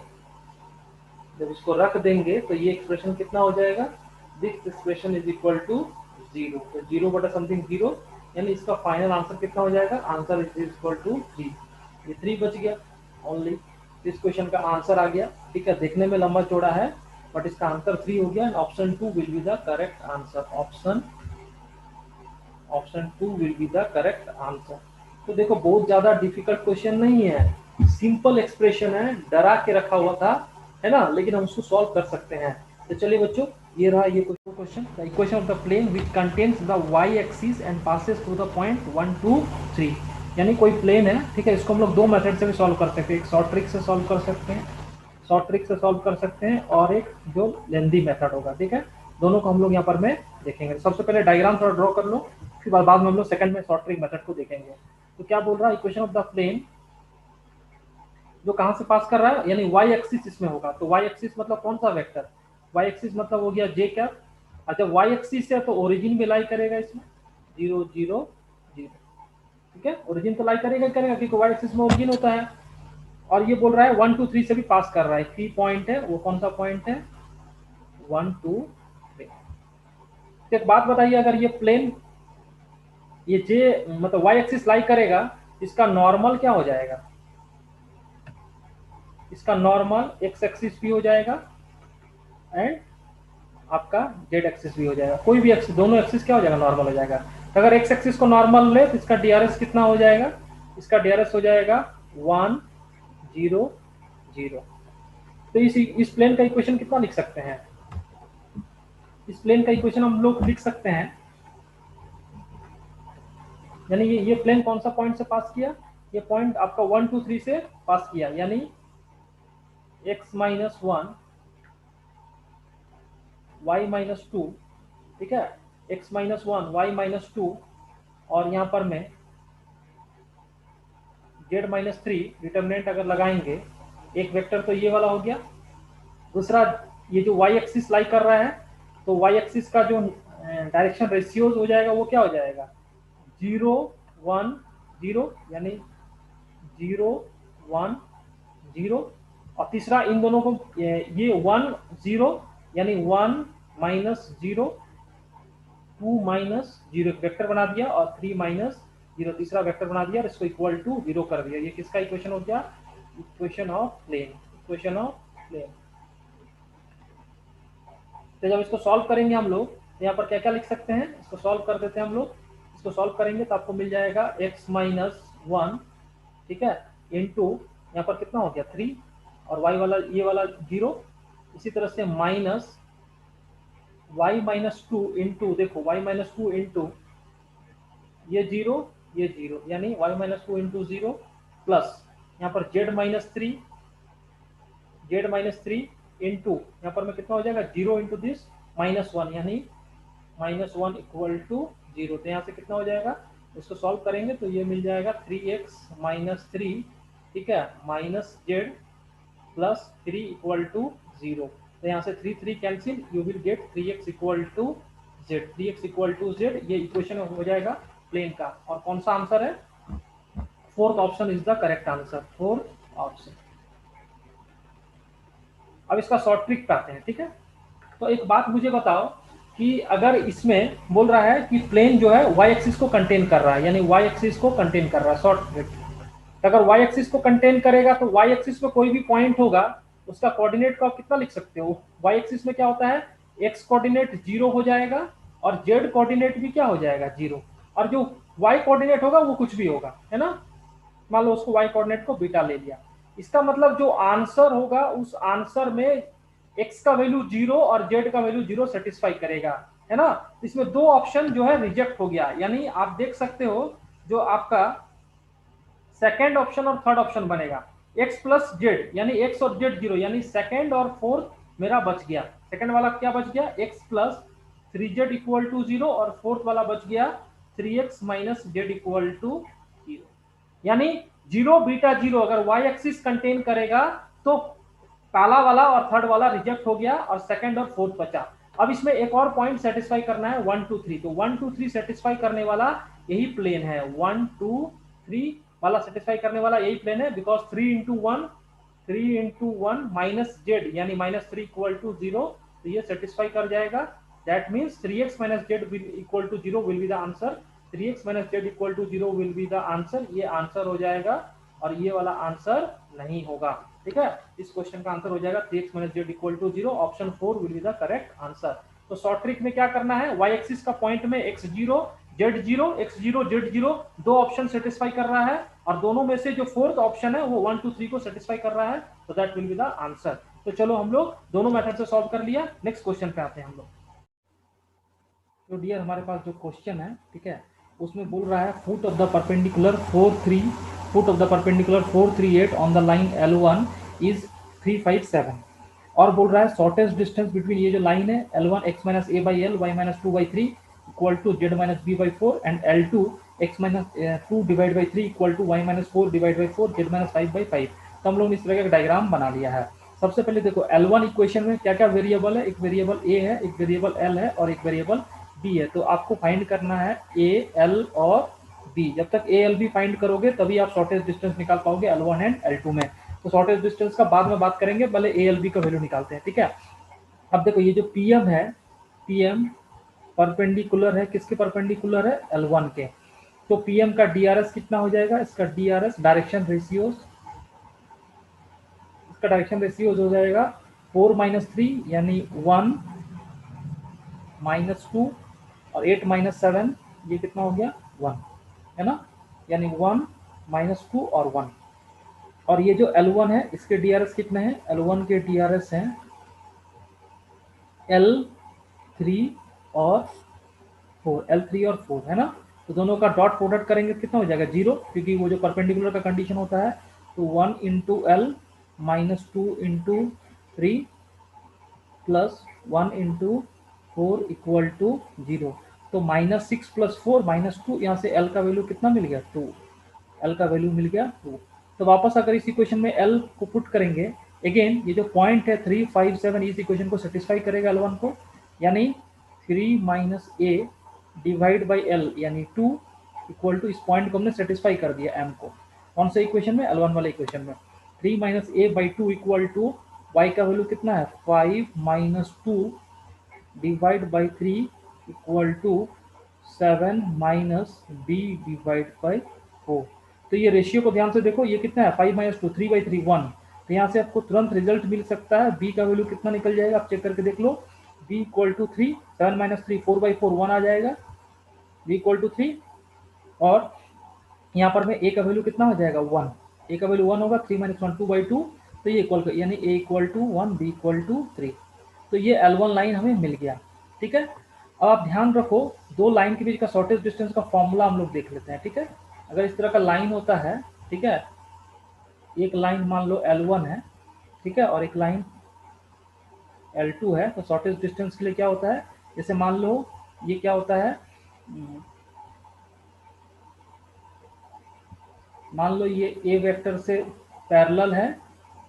Speaker 1: जब इसको रख देंगे तो ये एक्सप्रेशन कितना हो जाएगा, this expression is equal to 0, तो 0 बटा समथिंग 0, यानी इसका फाइनल आंसर कितना हो जाएगा, आंसर इज इक्वल टू 3। ये 3 बच गया ओनली, इस क्वेश्चन का आंसर आ गया, ठीक है। देखने में लंबा चौड़ा है बट इसका आंसर 3 हो गया, and option 2 will be the correct answer, option 2 will be the correct answer. तो देखो बहुत ज्यादा डिफिकल्ट क्वेश्चन नहीं है, सिंपल एक्सप्रेशन है, डरा के रखा हुआ था, है ना, लेकिन हम उसको सॉल्व कर सकते हैं। तो चलिए बच्चों, ये रहा ये question, the equation of the plane which contains the y axis and passes through the point 1 2 3, यानी कोई प्लेन है, ठीक है। इसको हम लोग दो मेथड से भी सॉल्व कर सकते हैं, एक शॉर्ट ट्रिक से सॉल्व कर सकते हैं, और एक जो लेंदी मेथड होगा, ठीक है। दोनों को हम लोग यहाँ पर में देखेंगे। सबसे पहले डायग्राम थोड़ा ड्रॉ कर लो, फिर बाद में हम लोग सेकंड में शॉर्ट ट्रिक मेथड को देखेंगे। तो क्या बोल रहा है, इक्वेशन ऑफ द प्लेन जो कहां से पास कर रहा है, यानी वाई एक्सिस इसमें होगा, तो वाई एक्सिस मतलब कौन सा वेक्टर, वाई एक्सिस मतलब हो गया जे कैप। अच्छा, वाई एक्सिस है तो ओरिजिन भी लाई करेगा इसमें 0 0 0, ठीक है। ओरिजिन तो लाई करेगा क्योंकि वाई एक्सिस में ओरिजिन होता है, और ये बोल रहा है 1 2 3 से भी पास कर रहा है, 3 पॉइंट है, वो कौन सा पॉइंट है 1 2 3। एक बात बताइए, अगर ये प्लेन ये जे मतलब वाई एक्सिस लाई करेगा, इसका नॉर्मल क्या हो जाएगा, इसका नॉर्मल एक्स एक्सिस भी हो जाएगा एंड आपका जेड एक्सिस भी हो जाएगा, कोई भी एक्सिस, दोनों एक्सिस क्या हो जाएगा नॉर्मल हो जाएगा। तो अगर एक्स एक्सिस को नॉर्मल ले तो इसका डीआरएस कितना हो जाएगा, इसका डीआरएस हो जाएगा 1 0 0। तो इस प्लेन का इक्वेशन कितना लिख सकते हैं, इस प्लेन का इक्वेशन हम लोग लिख सकते हैं, यानी ये प्लेन कौन सा पॉइंट से पास किया, ये पॉइंट आपका 1 2 3 से पास किया, यानी x माइनस 1 y माइनस 2, ठीक है, x माइनस 1 y माइनस 2, और यहाँ पर मैं z माइनस 3 डिटर्मिनेंट अगर लगाएंगे, एक वेक्टर तो ये वाला हो गया, दूसरा ये जो y एक्सिस लाई कर रहा है, तो y एक्सिस का जो डायरेक्शन रेशियोज हो जाएगा वो क्या हो जाएगा, 0 1 0, यानी 0 1 0, और तीसरा इन दोनों को ये 1 0, यानी 1 माइनस 0 2 माइनस 0 एक वेक्टर बना दिया, और 3 माइनस 0 तीसरा वेक्टर बना दिया, और इसको इक्वल टू 0 कर दिया। ये किसका इक्वेशन हो गया, equation of plane, equation of plane. तो जब इसको सॉल्व करेंगे हम लोग, तो यहाँ पर क्या क्या लिख सकते हैं, इसको सॉल्व कर देते हैं हम लोग। इसको सॉल्व करेंगे तो आपको मिल जाएगा x माइनस 1, ठीक है, इंटू यहाँ पर कितना हो गया 3, और y वाला ये वाला 0, इसी तरह से माइनस y माइनस 2 इंटू, देखो y माइनस 2 इंटू ये 0 ये 0, यानी y माइनस 2 इंटू 0, प्लस यहाँ पर z minus 3, z minus 3 into यहाँ पर में कितना हो जाएगा 0 इंटू दिस माइनस 1, यानी माइनस 1 इक्वल टू 0। तो यहाँ से कितना हो जाएगा, इसको सॉल्व करेंगे तो ये मिल जाएगा 3x माइनस 3, ठीक है, minus z plus 3 equal to 0। तो यहाँ से 3 3 cancel, you will get 3x equal to z, 3x equal to z, ये इक्वेशन हो जाएगा प्लेन का। और कौन सा आंसर है, fourth option is the correct answer, fourth option. अब इसका शॉर्ट ट्रिक पे आते हैं, ठीक है। तो एक बात मुझे बताओ कि अगर इसमें बोल रहा है कि प्लेन जो है y एक्सिस को कंटेन कर रहा है, यानी y एक्सिस को कंटेन कर रहा है, शॉर्ट ट्रिक, अगर y एक्सिस को कंटेन करेगा तो y एक्सिस पे कोई भी पॉइंट होगा उसका कोऑर्डिनेट को आप कितना लिख सकते हो, y एक्सिस में क्या होता है, x कोऑर्डिनेट 0 हो जाएगा और z कोऑर्डिनेट भी क्या हो जाएगा 0, और जो y कोऑर्डिनेट होगा वो कुछ भी होगा, है ना। मान लो उसको y कोऑर्डिनेट को बीटा ले लिया, इसका मतलब जो आंसर होगा उस आंसर में x का वैल्यू 0 और z का वैल्यू 0 सेटिस्फाई करेगा, है ना। इसमें दो ऑप्शन जो है रिजेक्ट हो गया, यानी आप देख सकते हो जो आपका सेकेंड ऑप्शन और थर्ड ऑप्शन बनेगा x प्लस जेड, यानी x और z 0, यानी सेकेंड और फोर्थ मेरा बच गया। सेकेंड वाला क्या बच गया, x plus 3z equal to 0, और फोर्थ वाला बच गया 3x minus z equal to 0, यानी 0 बीटा 0 अगर y एक्सिस कंटेन करेगा तो पहला वाला और थर्ड वाला रिजेक्ट हो गया और सेकंड और फोर्थ बचा। अब इसमें एक और पॉइंट सेटिस्फाई करना है 1 2 3, तो 1 2 3 सेटिस्फाई करने वाला यही प्लेन है, 1 2 3 वाला सेटिस्फाई करने वाला यही प्लेन है, बिकॉज 3 इंटू 1 माइनस जेड, यानी माइनस 3 इक्वल टू 0, तो ये सेटिस्फाई कर जाएगा। That means 3x minus z equal to 0 will be the answer, 3x minus z equal to 0 will be the answer, ये आंसर हो जाएगा और ये वाला आंसर नहीं होगा, ठीक है। इस क्वेश्चन का आंसर हो जाएगा 3x minus z equal to 0, option 4 will be the correct answer. तो शॉर्ट ट्रिक में क्या करना है, y एक्सिस का पॉइंट में x0 z0 x0 z0 दो ऑप्शन सेटिस्फाई कर रहा है, और दोनों में से जो फोर्थ ऑप्शन है वो 1 2 3 को सेटिस्फाई कर रहा है, तो that will be the answer. तो चलो हम लोग दोनों मेथड से सॉल्व कर लिया, नेक्स्ट क्वेश्चन पे आते हैं हम लोग। तो डियर हमारे पास जो क्वेश्चन है, ठीक है, उसमें बोल रहा है foot of the perpendicular 438 on the line L1 is 357, और बोल रहा है शॉर्टेस्ट डिस्टेंस बिटवीन ये जो लाइन है L1 x minus a by l y minus 2 by 3 equal to z minus b by 4 and L2 x minus 2 divide by 3 equal to y minus 4 divide by 4 z minus 5 by 5। तो हम लोग ने इस तरह का डायग्राम बना लिया है। सबसे पहले देखो L1 इक्वेशन में क्या क्या वेरिएबल है, एक वेरिएबल a है, एक वेरिएबल l है और एक वेरिएबल b है। तो आपको फाइंड करना है a l और b। जब तक a l b फाइंड करोगे तभी आप शॉर्टेस्ट डिस्टेंस निकाल पाओगे L1 एंड L2 में। तो शॉर्टेस्ट डिस्टेंस का बाद में बात करेंगे, पहले a l b का वैल्यू निकालते हैं, ठीक है। अब देखो ये जो pm है, pm परपेंडिकुलर है, किसके परपेंडिकुलर है, L1 के। तो pm का drs कितना हो जाएगा, इसका drs डायरेक्शन रेशियोज, इसका डायरेक्शन रेशियोज हो जाएगा 4 माइनस 3 यानी 1 माइनस 2 और 8 माइनस 7, ये कितना हो गया 1, है ना, यानी 1 माइनस 2 और 1। और ये जो L1 है इसके DRS कितने हैं, L1 के DRS हैं L 3 और 4, L3 और 4 है ना। तो दोनों का डॉट प्रोडक्ट करेंगे कितना हो जाएगा 0, क्योंकि वो जो परपेंडिकुलर का कंडीशन होता है। तो 1 into l minus 2 into 3 plus 1 into 4 equal to 0। तो -6 प्लस 4 -2, यहाँ से एल का वैल्यू कितना मिल गया 2, एल का वैल्यू मिल गया 2। तो वापस अगर इस इक्वेशन में एल को पुट करेंगे, अगेन ये जो पॉइंट है 3 5 7 इस इक्वेशन को सेटिस्फाई करेगा L1 को, यानी 3 minus A divide by L यानी 2 इक्वल टू, इस पॉइंट को हमने सेटिस्फाई कर दिया एम को। कौन से इक्वेशन में, L1 वाले इक्वेशन में। 3 minus a by 2 equal to y का वैल्यू कितना है 5 minus 2 divide by 3 equal to 7 minus b divide by 4। तो ये रेशियो को ध्यान से देखो, ये कितना है 5 माइनस 2, 3/3 1। तो यहाँ से आपको तुरंत रिजल्ट मिल सकता है, बी का वैल्यू कितना निकल जाएगा आप चेक करके देख लो। बी इक्वल टू 3, 7 माइनस 3 4/4 1 आ जाएगा, बी इक्वल टू 3। और यहाँ पर में ए का वैल्यू कितना हो जाएगा 1, ए का वैल्यू 1 होगा, 3 माइनस 1 2/2। तो ये इक्वल यानी A equal to 1 B equal to 3। तो ये L1 लाइन हमें मिल गया। ठीक है, अब आप ध्यान रखो, दो लाइन के बीच का शॉर्टेस्ट डिस्टेंस का फॉर्मूला हम लोग देख लेते हैं। ठीक है, अगर इस तरह का लाइन होता है, ठीक है, एक लाइन मान लो L1 है, ठीक है, और एक लाइन L2 है, तो शॉर्टेस्ट डिस्टेंस के लिए क्या होता है, जैसे मान लो ये क्या होता है, मान लो ये ए वेक्टर से पैरेलल है,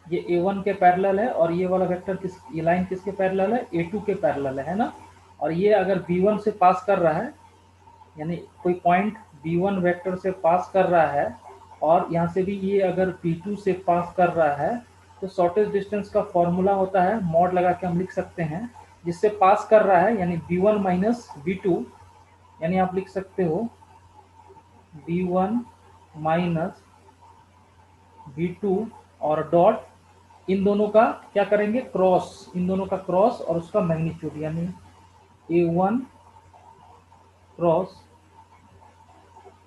Speaker 1: ये A1 के पैरेलल है, और ये वाला वेक्टर ये लाइन किसके पैरेलल है, A2 के पैरेलल है ना। और ये अगर B1 से पास कर रहा है, यानी कोई पॉइंट B1 वेक्टर से पास कर रहा है, और यहाँ से भी ये अगर B2 से पास कर रहा है, तो शॉर्टेस्ट डिस्टेंस का फॉर्मूला होता है, मॉड लगा के हम लिख सकते हैं, जिससे पास कर रहा है यानी B1 माइनस B2, यानी आप लिख सकते हो B1 माइनस B2 और डॉट इन दोनों का क्या करेंगे क्रॉस, इन दोनों का क्रॉस और उसका मैग्नीट्यूड, यानी A1 cross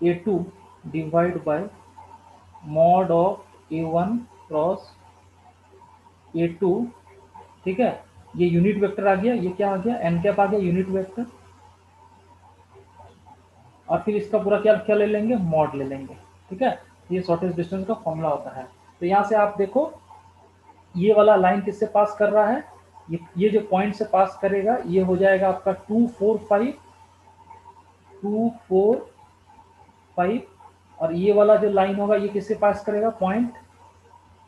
Speaker 1: A2 divide by mod of A1 cross A2। ठीक है, ये यूनिट वेक्टर आ गया, ये क्या आ गया एन कैप आ गया यूनिट वेक्टर, और फिर इसका पूरा क्या क्या ले लेंगे मॉड ले लेंगे। ठीक है, ये शॉर्टेस्ट डिस्टेंस का फॉर्मूला होता है। तो यहाँ से आप देखो ये वाला लाइन किससे पास कर रहा है, ये जो पॉइंट से पास करेगा ये हो जाएगा आपका 2 4 5 2 4 5, और ये वाला जो लाइन होगा ये किससे पास करेगा पॉइंट,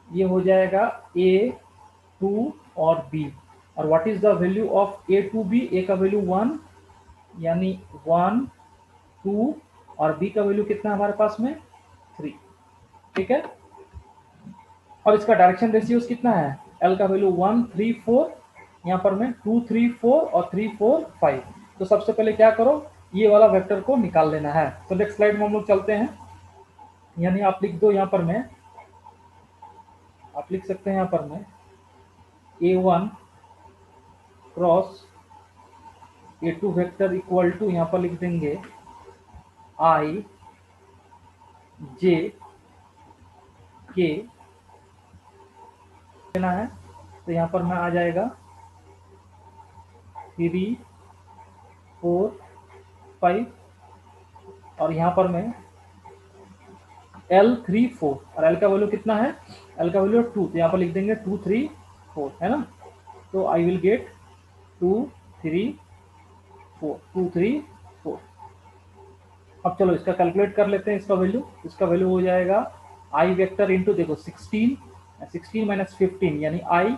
Speaker 1: ये हो जाएगा A2 और B। और what is the value of A2B, ए का वैल्यू 1 यानी 1 2, और B का वैल्यू कितना हमारे पास में 3। ठीक है, और इसका डायरेक्शन रेशियोज कितना है, L का वैल्यू 1 3 4, यहाँ पर में 2 3 4 और 3 4 5। तो सबसे पहले क्या करो, ये वाला वेक्टर को निकाल लेना है। तो नेक्स्ट स्लाइड में हम लोग चलते हैं, यानी आप लिख दो यहाँ पर में, आप लिख सकते हैं यहाँ पर में A1 cross A2 vector equal to, यहाँ पर लिख देंगे I J K लेना है। तो यहाँ पर में आ जाएगा 3 4 5, और यहाँ पर में L 3 4, और L का वैल्यू कितना है, L का वैल्यू 2, तो यहाँ पर लिख देंगे 2 3 4 है ना। तो आई विल गेट 2 3 4 2 3 4। अब चलो इसका कैलकुलेट कर लेते हैं, इसका वैल्यू हो जाएगा आई वेक्टर इंटू देखो 16 माइनस 15 यानी आई,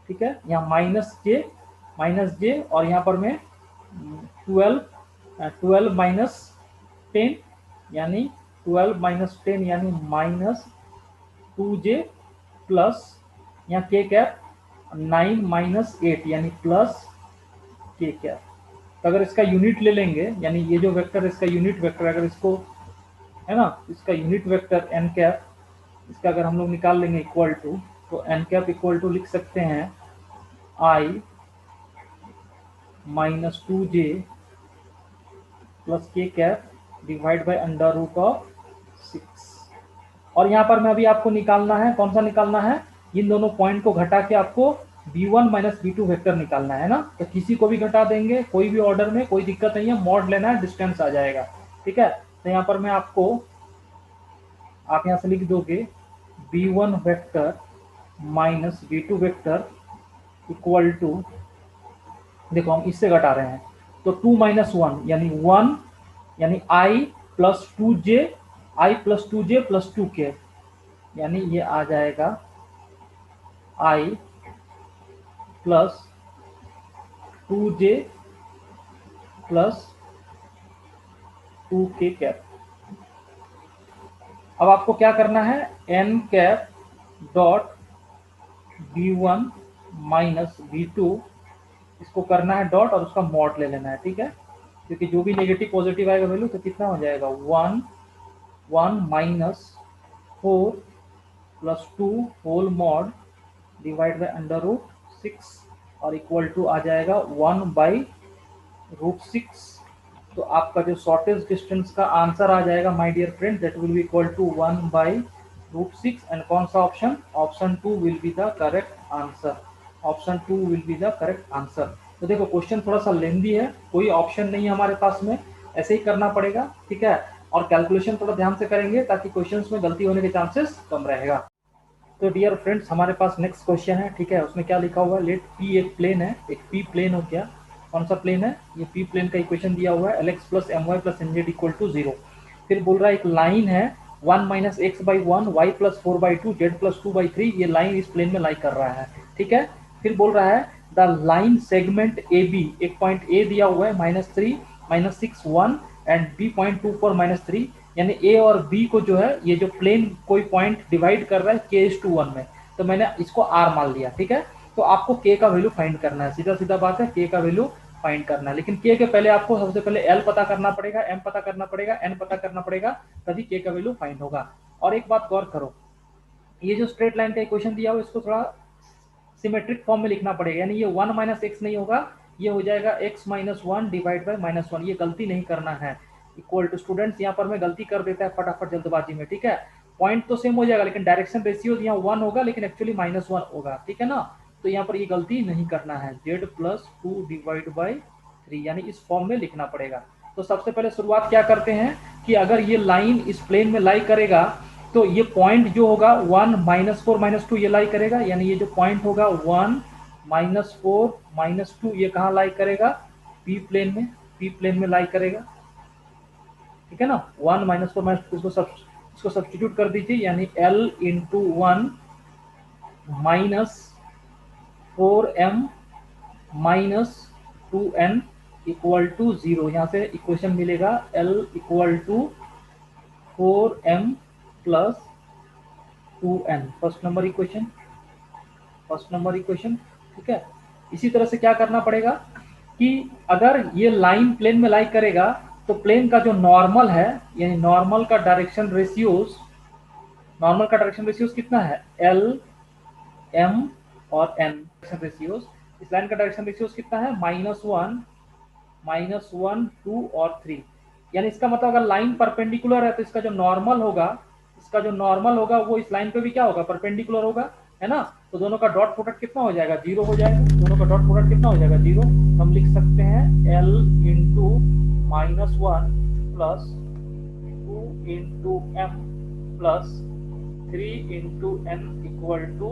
Speaker 1: ठीक है, यहाँ माइनस जे, और यहाँ पर में 12 माइनस 10 यानी 12 माइनस 10 यानी माइनस 2j, प्लस यहाँ के कैप 9 माइनस 8 यानी प्लस के कैप। तो अगर इसका यूनिट ले लेंगे, यानी ये जो वेक्टर इसका यूनिट वेक्टर, अगर इसको है ना, इसका यूनिट वेक्टर एन कैप, इसका अगर हम लोग निकाल लेंगे इक्वल टू, तो एन कैप इक्वल टू लिख सकते हैं i minus 2j plus k cap divide by under root of 6। और यहाँ पर मैं अभी आपको निकालना है, कौन सा निकालना है, इन दोनों पॉइंट को घटा के आपको v1 माइनस v2 वेक्टर निकालना है ना, तो किसी को भी घटा देंगे, कोई भी ऑर्डर में, कोई दिक्कत नहीं है, मॉड लेना है, डिस्टेंस आ जाएगा। ठीक है, तो यहाँ पर मैं आपको, आप यहाँ से लिख दोगे v1 vector minus v2 vector equal to, देखो हम इससे घटा रहे हैं, तो 2 माइनस 1 यानी 1, यानी i plus 2j, i plus 2j plus 2k, यानी ये आ जाएगा i plus 2j plus 2k cap. अब आपको क्या करना है, n cap dot v1 minus v2, इसको करना है डॉट और उसका मॉड ले लेना है। ठीक है, क्योंकि जो भी नेगेटिव पॉजिटिव आएगा वैल्यू तो कितना हो जाएगा 1 minus 4 plus 2 whole mod divide by under root 6 और इक्वल टू आ जाएगा 1 बाई रूट 6। तो आपका जो शॉर्टेस्ट डिस्टेंस का आंसर आ जाएगा my dear friend, that will be equal to 1 by root 6। And कौन सा option, option 2 will be the correct answer, option 2 will be the correct answer. तो देखो क्वेश्चन थोड़ा सा लेंदी है, कोई ऑप्शन नहीं है हमारे पास में, ऐसे ही करना पड़ेगा। ठीक है, और कैलकुलेशन थोड़ा ध्यान से करेंगे ताकि क्वेश्चंस में गलती होने के चांसेस कम रहेगा। तो डियर फ्रेंड्स हमारे पास नेक्स्ट क्वेश्चन है। ठीक है, उसमें क्या लिखा हुआ है, लेट पी एक प्लेन है, एक पी प्लेन हो गया, कौन सा प्लेन है, ये पी प्लेन का इक्वेशन दिया हुआ है lx plus M Y plus n z equal to 0। फिर बोल रहा है एक लाइन है 1 minus x by 1 Y plus 4 by 2 z plus 2 by 3, ये लाइन इस प्लेन में लाई कर रहा है। ठीक है, फिर बोल रहा है the line segment A B, एक पॉइंट ए दिया हुआ है -3 -6 1 एंड बी पॉइंट 2 4 -3, यानी ए और बी को जो है ये जो प्लेन कोई पॉइंट डिवाइड कर रहा है k/1 में, तो मैंने इसको r मान लिया। ठीक है, तो आपको k का वैल्यू फाइंड करना है, सीधा सीधा बात है, k का वैल्यू फाइंड करना है। लेकिन k के पहले आपको सबसे पहले l पता करना पड़ेगा, m पता करना पड़ेगा, n पता करना पड़ेगा, तभी k का वैल्यू फाइंड होगा। और एक बात गौर करो, ये जो स्ट्रेट लाइन का इक्वेशन दिया हुआ इसको थोड़ा सिमेट्रिक फॉर्म में लिखना पड़ेगा, यानी ये 1 माइनस एक्स नहीं होगा, ये हो जाएगा x माइनस 1 डिवाइड बाई -1, ये गलती नहीं करना है। इक्वल टू, स्टूडेंट्स यहाँ पर मैं गलती कर देता है फटाफट जल्दबाजी में। ठीक है, पॉइंट तो सेम हो जाएगा लेकिन डायरेक्शन रेशियो यहाँ 1 होगा लेकिन एक्चुअली -1 होगा। ठीक है ना, तो यहाँ पर ये गलती नहीं करना है, z प्लस 2 डिवाइड बाई 3, यानी इस फॉर्म में लिखना पड़ेगा। तो सबसे पहले शुरुआत क्या करते हैं कि अगर ये लाइन इस प्लेन में लाई करेगा तो ये पॉइंट जो होगा 1 -4 -2 ये लाई करेगा, यानी ये जो पॉइंट होगा 1 -4 -2 ये कहाँ लाई करेगा, पी प्लेन में, पी प्लेन में लाई करेगा। ठीक है ना, 1 -4 -2 इसको सब्स्टिट्यूट कर दीजिए, यानी l into 1 minus 4m minus 2n equal to 0। यहाँ से इक्वेशन मिलेगा l equal to 4m plus 2n, first number equation, first number equation. ठीक है, इसी तरह से क्या करना पड़ेगा कि अगर ये लाइन प्लेन में लाई करेगा तो प्लेन का जो नॉर्मल है, यानी नॉर्मल का डायरेक्शन रेशियोज, नॉर्मल का डायरेक्शन रेशियोज कितना है, l m और n डायरेक्शन रेशियोज, इस लाइन का डायरेक्शन रेशियोज कितना है, -1 2 और 3, यानी इसका मतलब अगर लाइन परपेंडिकुलर है तो इसका जो नॉर्मल होगा, इसका जो नॉर्मल होगा वो इस लाइन पे भी क्या होगा, परपेंडिकुलर होगा, है ना। तो दोनों का डॉट प्रोडक्ट कितना हो जाएगा, 0 हो जाएगा, दोनों का डॉट प्रोडक्ट कितना हो जाएगा, 0। हम लिख सकते हैं l into -1 plus 2 into m plus 3 into n equal to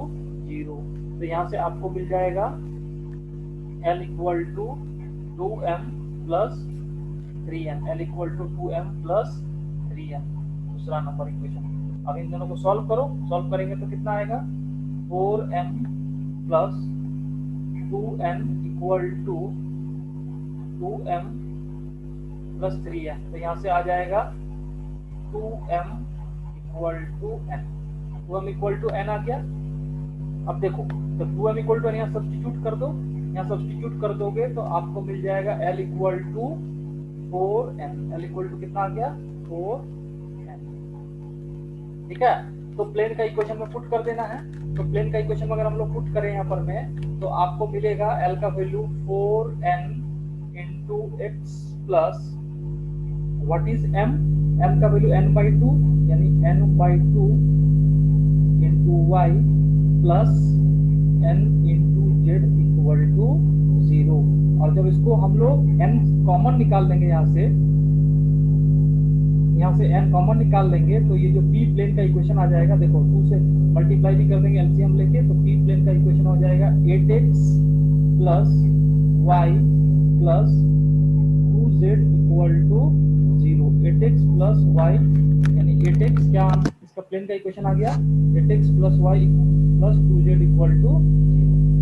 Speaker 1: 0। तो यहाँ से आपको मिल जाएगा l equal to 2m plus 3n, l equal to 2m plus 3n, दूसरा नंबर इक्वेशन। अब इन दोनों को सॉल्व करो, सॉल्व करेंगे तो कितना आएगा, 4m plus 2n equal to 2m plus 3n, तो यहाँ से आ जाएगा 2m equal to n, 2m equal to n आ गया। अब देखो, तो 2m इक्वल टू n यहाँ सब्स्टिट्यूट कर दो, यहाँ सब्स्टिट्यूट कर दोगे तो आपको मिल जाएगा l equal to 4n, l equal to कितना आ गया, 4n। ठीक है, तो प्लेन का इक्वेशन में पुट कर देना है। तो प्लेन का इक्वेशन अगर हम लोग पुट करें यहाँ पर में, तो आपको मिलेगा l का value 4n into x plus what is m, m का वैल्यू n/2 यानी n/2 into y plus n into z equal to 0। और जब इसको हम लोग n कॉमन निकाल देंगे, यहाँ से n कॉमन निकाल लेंगे, तो ये जो p प्लेन का इक्वेशन आ जाएगा, देखो 2 से मल्टीप्लाई भी कर देंगे एलसीएम लेके, तो p प्लेन का इक्वेशन हो जाएगा 8x plus y plus 2z equal to 0। 8x plus y यानी 8x क्या इसका प्लेन का इक्वेशन आ गया, 8x plus y plus 2z equal to 0।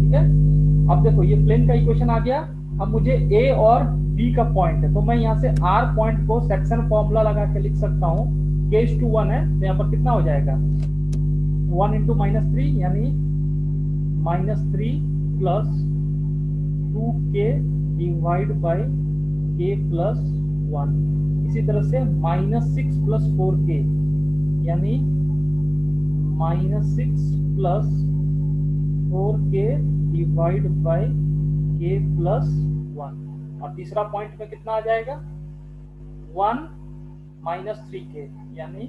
Speaker 1: ठीक है, अब देखो ये प्लेन का इक्वेशन आ गया। अब मुझे a और b का पॉइंट है, तो मैं यहाँ से r पॉइंट को सेक्शन फॉर्मूला लगा के लिख सकता हूँ। k/1 है, तो यहाँ पर कितना हो जाएगा 1 इंटू -3 यानी -3 plus 2k divide by k plus 1। इसी तरह से -6 प्लस 4k यानी -6 plus 4k divide by k plus 1। और तीसरा पॉइंट में कितना आ जाएगा 1 माइनस 3k यानी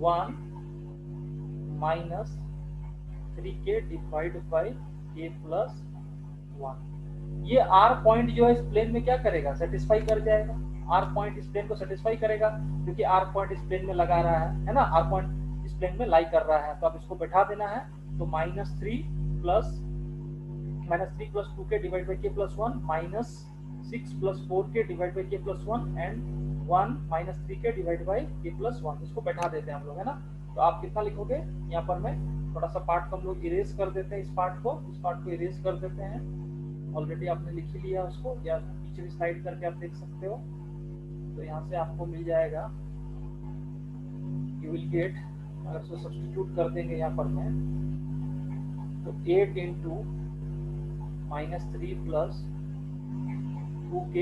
Speaker 1: 1 minus 3k divide by k plus 1। ये r पॉइंट जो है इस प्लेन में क्या करेगा, सेटिस्फाई कर जाएगा। r पॉइंट इस प्लेन को सेटिस्फाई करेगा, क्योंकि r पॉइंट इस प्लेन में लगा रहा है ना, r पॉइंट इस प्लेन में लाई कर रहा है। तो अब इसको बैठा देना है, तो -3 plus 2k divide by k plus 1 -6 plus 4k divide by k plus 1 and 1 minus 3k divide by k plus 1। इसको बैठा देते हैं हम लोग, है ना। तो आप कितना लिखोगे, यहाँ पर मैं थोड़ा सा पार्ट को हम लोग इरेज कर देते हैं, इस पार्ट को इरेज कर देते हैं। ऑलरेडी आपने लिख ही लिया उसको, या पीछे भी स्लाइड करके आप देख सकते हो। तो यहाँ से आपको मिल जाएगा, यू विल गेट, अगर इसको सब्स्टिट्यूट कर देंगे यहाँ पर मैं, तो 8 इंटू -3 प्लस 2k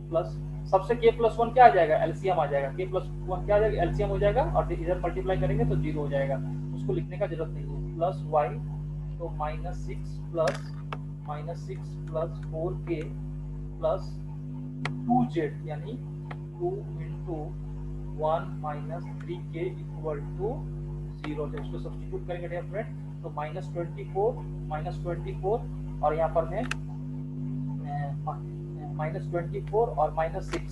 Speaker 1: प्लस सबसे k प्लस 1 क्या आ जाएगा, एलसीएम आ जाएगा। k प्लस 1 क्या आ जाएगा, एलसीएम हो जाएगा, और इधर मल्टीप्लाई करेंगे तो 0 हो जाएगा, उसको लिखने का जरूरत नहीं है। प्लस y तो -6 प्लस 4k प्लस 2z यानी 2 into 1 minus 3k equal to 0। तो इसको सब्स्टिट्यूट करेंगे डियर फ्रेंड, तो -24 और यहाँ पर मैं -24 और -6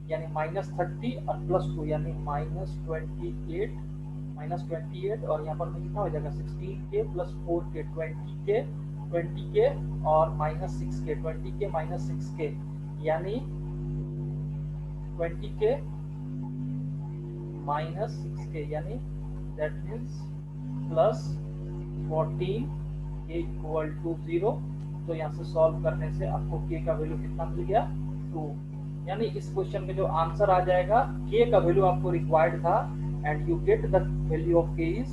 Speaker 1: यानी -30 और +2 यानी -28 और यहाँ पर में कितना हो जाएगा 16k प्लस 4k 20k और -6k 20k -6k यानी 20k -6k यानी that means plus 14k equal to 0। तो यहाँ से सॉल्व करने से आपको k का वैल्यू कितना मिल गया 2। यानी इस क्वेश्चन में जो आंसर आ जाएगा, k का वैल्यू आपको रिक्वायर्ड था and you get the value of k is